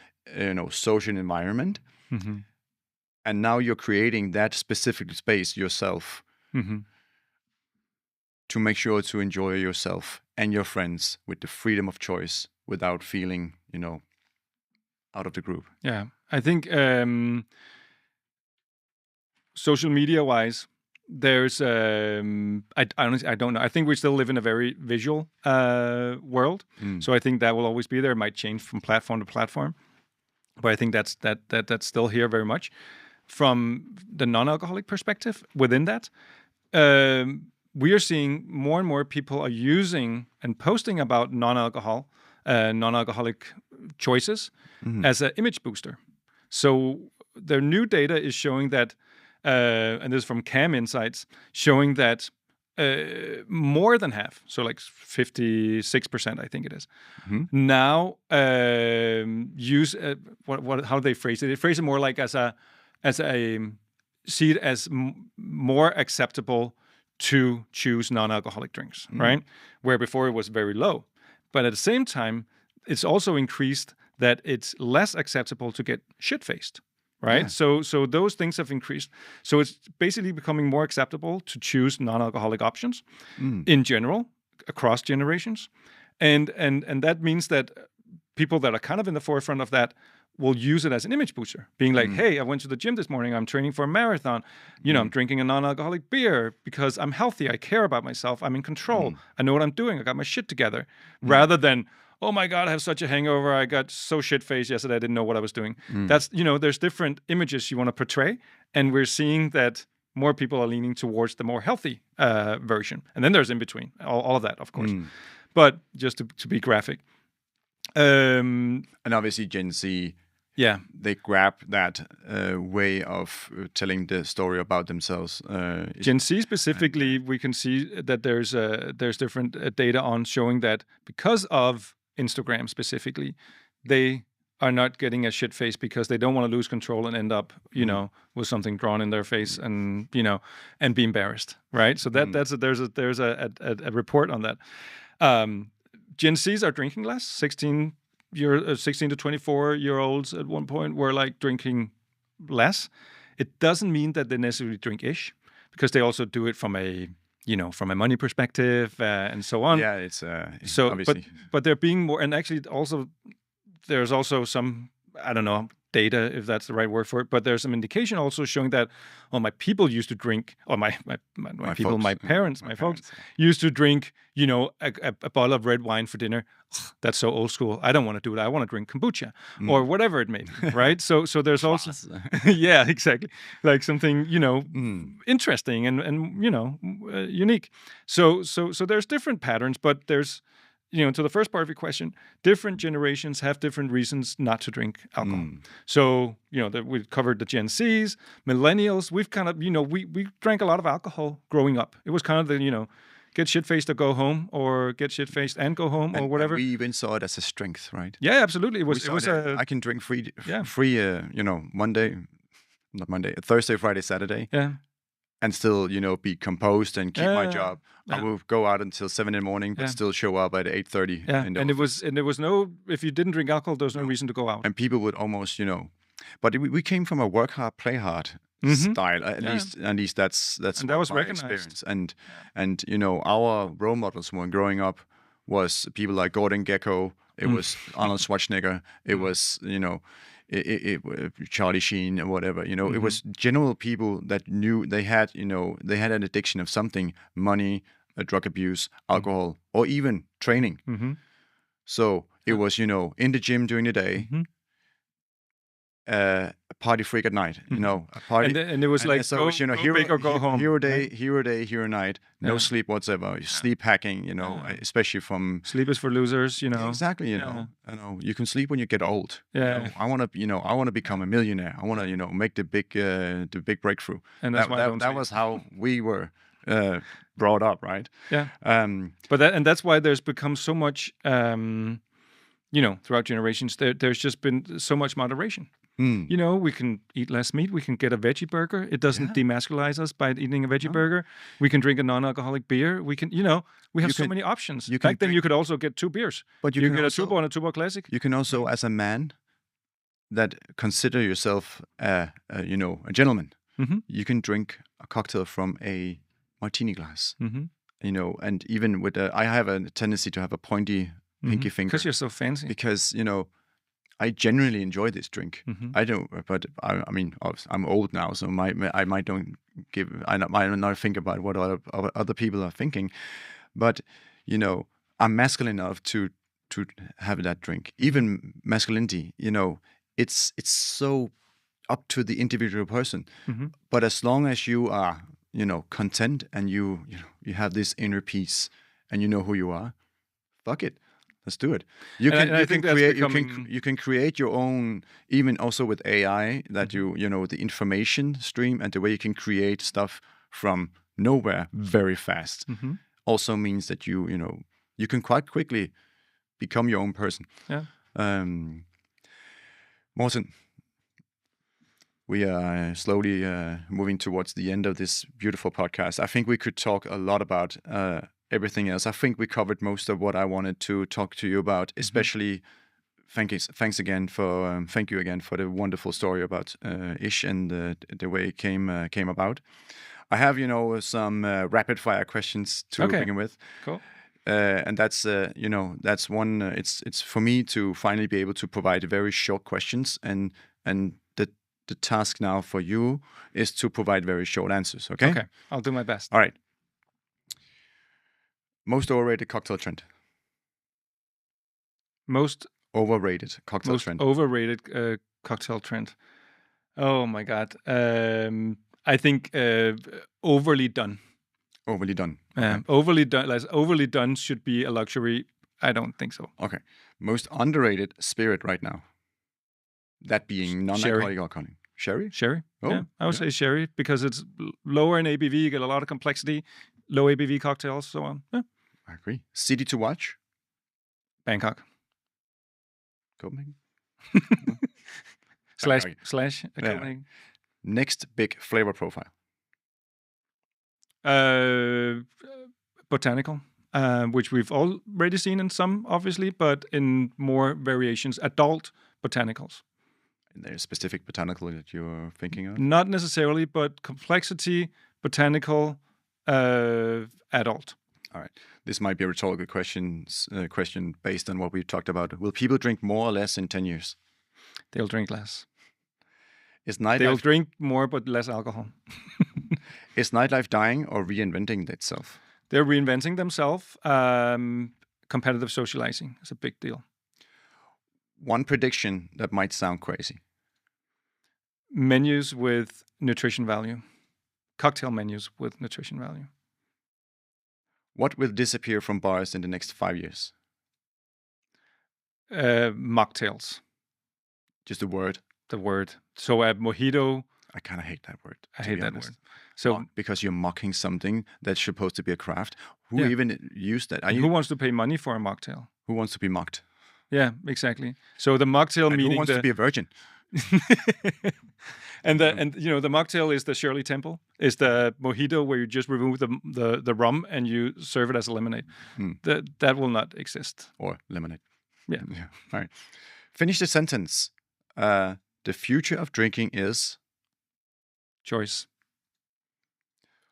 social environment. And now you're creating that specific space yourself to make sure to enjoy yourself and your friends with the freedom of choice without feeling, out of the group. Yeah, I think social media wise, there's I honestly, I don't know. I think we still live in a very visual world, so I think that will always be there. It might change from platform to platform, but I think that's still here very much. From the non-alcoholic perspective, within that, we are seeing more and more people are using and posting about non-alcoholic choices as an image booster. So their new data is showing that, and this is from CAM Insights, showing that more than half, so like 56%, I think it is, now use how do they phrase it? They phrase it more like see it as more acceptable to choose non-alcoholic drinks, right? Where before it was very low. But at the same time, it's also increased that it's less acceptable to get shit-faced, right? Yeah. So those things have increased. So it's basically becoming more acceptable to choose non-alcoholic options in general, across generations. And that means that people that are kind of in the forefront of that will use it as an image booster, being like, hey, I went to the gym this morning, I'm training for a marathon, I'm drinking a non-alcoholic beer because I'm healthy, I care about myself, I'm in control, I know what I'm doing, I got my shit together, rather than, oh my God, I have such a hangover, I got so shit-faced yesterday, I didn't know what I was doing. That's, there's different images you want to portray, and we're seeing that more people are leaning towards the more healthy version. And then there's in between, all of that, of course. But just to be graphic. And obviously Gen Z, they grab that way of telling the story about themselves. Gen Z specifically, we can see that there's different data on showing that because of Instagram specifically, they are not getting a shit face because they don't want to lose control and end up, with something drawn in their face and and be embarrassed, right? So there's a report on that. Gen Zs are drinking less. 16 to 24-year-olds at one point were like drinking less. It doesn't mean that they necessarily drink ish, because they also do it from a money perspective and so on. Yeah, it's so obviously. But they're being more, and actually also there's also some, I don't know, data, if that's the right word for it, but there's some indication also showing that, my people used to drink, or my people, folks. My parents used to drink, a bottle of red wine for dinner. That's so old school. I don't want to do that. I want to drink kombucha or whatever it may be, right? So there's also, yeah, exactly, like something, interesting and unique. So there's different patterns, but there's, to the first part of your question, different generations have different reasons not to drink alcohol. So, we've covered the Gen Zs, millennials. We've kind of, we drank a lot of alcohol growing up. It was kind of the, get shit-faced or go home, or get shit-faced and go home, or whatever. And we even saw it as a strength, right? Yeah, absolutely. It was I can drink free, one day. not Monday, Thursday, Friday, Saturday, Yeah. and still, be composed and keep my job. Yeah. I will go out until 7 in the morning, but still show up at 8:30. Yeah, and there was no, if you didn't drink alcohol, there was no reason to go out. And people would almost, but we came from a work hard, play hard style. At least that's and that was my recognized. experience. And our role models when growing up was people like Gordon Gekko. It was Arnold Schwarzenegger. It was Charlie Sheen or whatever. It was general people that knew they had an addiction of something: money, drug abuse, alcohol, or even training. So it was in the gym during the day. A party freak at night, a party, and it was like so go, go hero, big or go home. Hero day, hero night, no sleep whatsoever. Sleep hacking, especially from sleep is for losers, Exactly, you can sleep when you get old. Yeah, I want to become a millionaire. I want to make the big breakthrough. And that's that was how we were brought up, right? Yeah. That's why there's become so much, throughout generations. There's just been so much moderation. We can eat less meat. We can get a veggie burger. It doesn't demasculinize us by eating a veggie burger. We can drink a non-alcoholic beer. We can, we have so many options. Back then, you could also get 2 beers. But you can get a Tuborg and a Tuborg Classic. You can also, as a man, that consider yourself, a gentleman. You can drink a cocktail from a martini glass. And even with I have a tendency to have a pointy pinky finger because you're so fancy. Because I genuinely enjoy this drink. I don't, but I mean, I'm old now, so I might not think about what other people are thinking, but I'm masculine enough to have that drink. Even masculinity, it's so up to the individual person. But as long as you are, content and you have this inner peace and you know who you are, fuck it. Let's do it. You can create your own, even also with AI, that the information stream and the way you can create stuff from nowhere very fast also means that you can quite quickly become your own person. Yeah. Morten, we are slowly moving towards the end of this beautiful podcast. I think we could talk a lot about everything else. I think we covered most of what I wanted to talk to you about, especially thank you again for the wonderful story about Ish and the way it came about. I have some rapid fire questions to begin with. Cool. And that's that's one. It's for me to finally be able to provide very short questions, and the task now for you is to provide very short answers. Okay. Okay. I'll do my best. All right. Most overrated cocktail trend. Most overrated cocktail trend. Overrated cocktail trend. Oh my God. I think overly done. Overly done. Okay. Overly done. Like, overly done should be a luxury. I don't think so. Okay. Most underrated spirit right now. That being non-alcoholic alcohol. Sherry? Sherry. Oh, yeah. I would say sherry because it's lower in ABV. You get a lot of complexity. Low ABV cocktails, so on. Yeah. I agree. City to watch? Bangkok. Copenhagen? slash Copenhagen. Next big flavor profile? Botanical, which we've already seen in some, obviously, but in more variations. Adult botanicals. And there's specific botanical that you're thinking of? Not necessarily, but complexity, botanical, adult. All right. This might be a rhetorical question based on what we've talked about. Will people drink more or less in 10 years? They'll drink less. They'll drink more, but less alcohol. Is nightlife dying or reinventing itself? They're reinventing themselves. Competitive socializing is a big deal. One prediction that might sound crazy. Menus with nutrition value. Cocktail menus with nutrition value. What will disappear from bars in the next 5 years? Mocktails. Just the word? The word. So a mojito. I kind of hate that word. I hate that word. So because you're mocking something that's supposed to be a craft. Who even used that? Who wants to pay money for a mocktail? Who wants to be mocked? Yeah, exactly. So the mocktail meaning who wants to be a virgin? And the mocktail is the Shirley Temple. It's the mojito where you just remove the rum and you serve it as a lemonade. That will not exist. Or lemonade. Yeah. All right. Finish the sentence. The future of drinking is choice.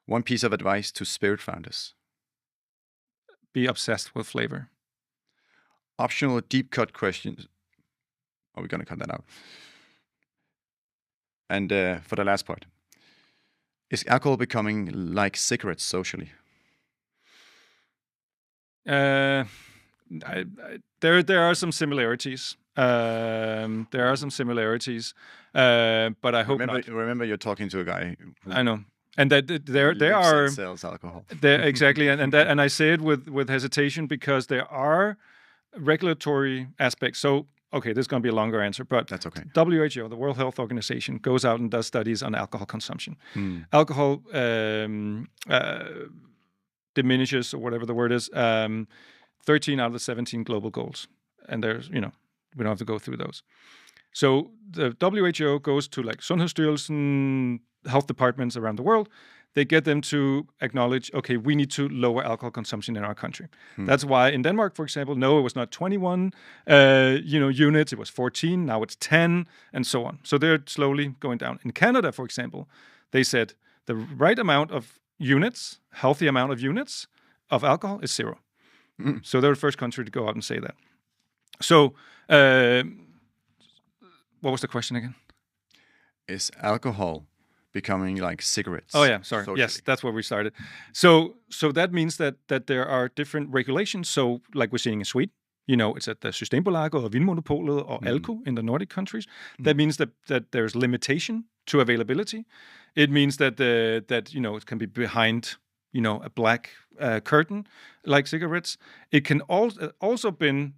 One piece of advice to spirit founders. Be obsessed with flavor. Optional deep cut questions. Are we going to cut that out? And for the last part. Is alcohol becoming like cigarettes socially? There are some similarities. There are some similarities, but I hope not. Remember, you're talking to a guy. I know, and that there are sells alcohol. Exactly, and I say it with hesitation because there are regulatory aspects. So, okay, this is going to be a longer answer, but that's okay. WHO, the World Health Organization, goes out and does studies on alcohol consumption. Alcohol diminishes, or whatever the word is, 13 out of the 17 global goals, and there's we don't have to go through those. So the WHO goes to like Sundhedsstyrelsen, health departments around the world. They get them to acknowledge, okay, we need to lower alcohol consumption in our country. That's why in Denmark, for example, no, it was not 21 units, it was 14, now it's 10, and so on. So they're slowly going down. In Canada, for example, they said the right amount of units, healthy amount of units of alcohol is 0. So they're the first country to go out and say that. So, what was the question again? Is alcohol becoming like cigarettes? Oh yeah, sorry. Socially? Yes, that's where we started. So that means that there are different regulations. So, like we're seeing in Sweden, it's at the Systembolaget or Vinmonopolet or Alko in the Nordic countries. That means that there's limitation to availability. It means that it can be behind a black curtain like cigarettes. It can also been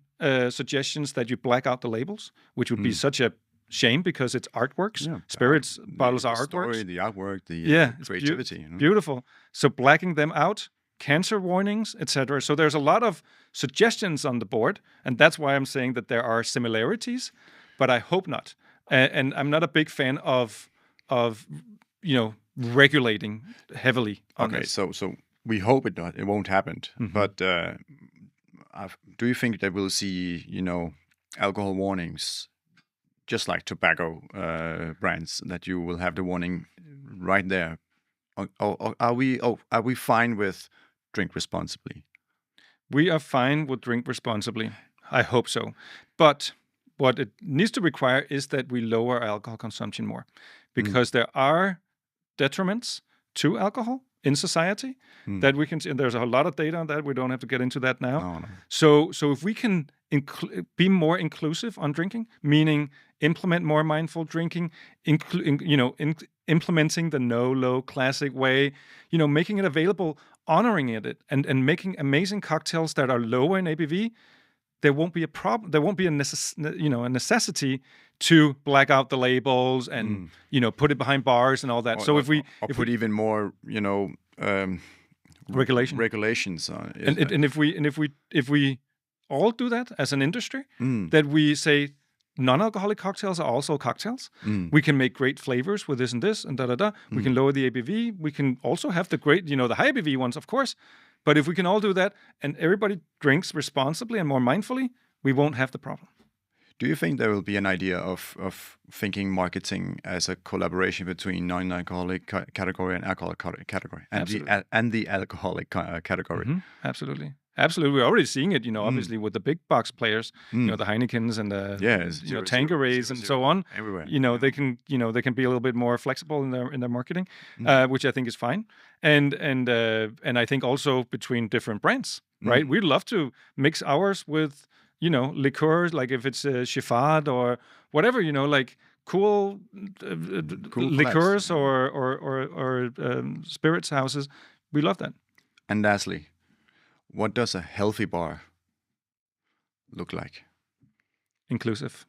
suggestions that you black out the labels, which would be such a shame because it's artworks. Yeah. Spirits bottles are artworks. Story, the artwork, the creativity. Beautiful. So blacking them out, cancer warnings, etc. So there's a lot of suggestions on the board, and that's why I'm saying that there are similarities, but I hope not. And I'm not a big fan of regulating heavily on this. So we hope it won't happen. But do you think that we'll see alcohol warnings, just like tobacco brands, that you will have the warning right there? Or are we fine with drink responsibly? We are fine with drink responsibly. I hope so. But what it needs to require is that we lower our alcohol consumption more, because there are detriments to alcohol in society that we can see. And there's a lot of data on that. We don't have to get into that now. No. So if we can be more inclusive on drinking, meaning implement more mindful drinking, implementing the no-low classic way, making it available, honoring it, and making amazing cocktails that are lower in ABV, there won't be a problem. There won't be a necessity to black out the labels and put it behind bars and all that. So if we put even more regulations on it, and if we all do that as an industry, that we say non-alcoholic cocktails are also cocktails. We can make great flavors with this and this and da. We can lower the ABV. We can also have the great, the high ABV ones, of course. But if we can all do that and everybody drinks responsibly and more mindfully, we won't have the problem. Do you think there will be an idea of thinking marketing as a collaboration between non-alcoholic category and alcoholic category, and the alcoholic category? Absolutely. We're already seeing it, obviously with the big box players, the Heinekens and the Tanquerays and so on. Everywhere. They can be a little bit more flexible in their marketing, which I think is fine. And I think also between different brands, right? We'd love to mix ours with liqueurs, like if it's Chiffard or whatever, like cool liqueurs or spirits houses. We love that. And lastly, what does a healthy bar look like? Inclusive.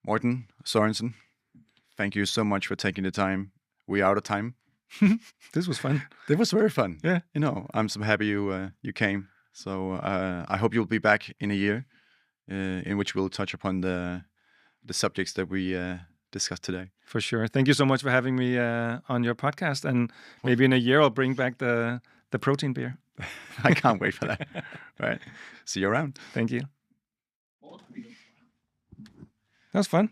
Morten Sørensen, thank you so much for taking the time. We're out of time. This was fun. It was very fun. Yeah. I'm so happy you came. So I hope you'll be back in a year, in which we'll touch upon the the subjects that we discussed today. For sure. Thank you so much for having me on your podcast. And maybe in a year I'll bring back the protein beer. I can't wait for that. Right. See you around. Thank you. That was fun.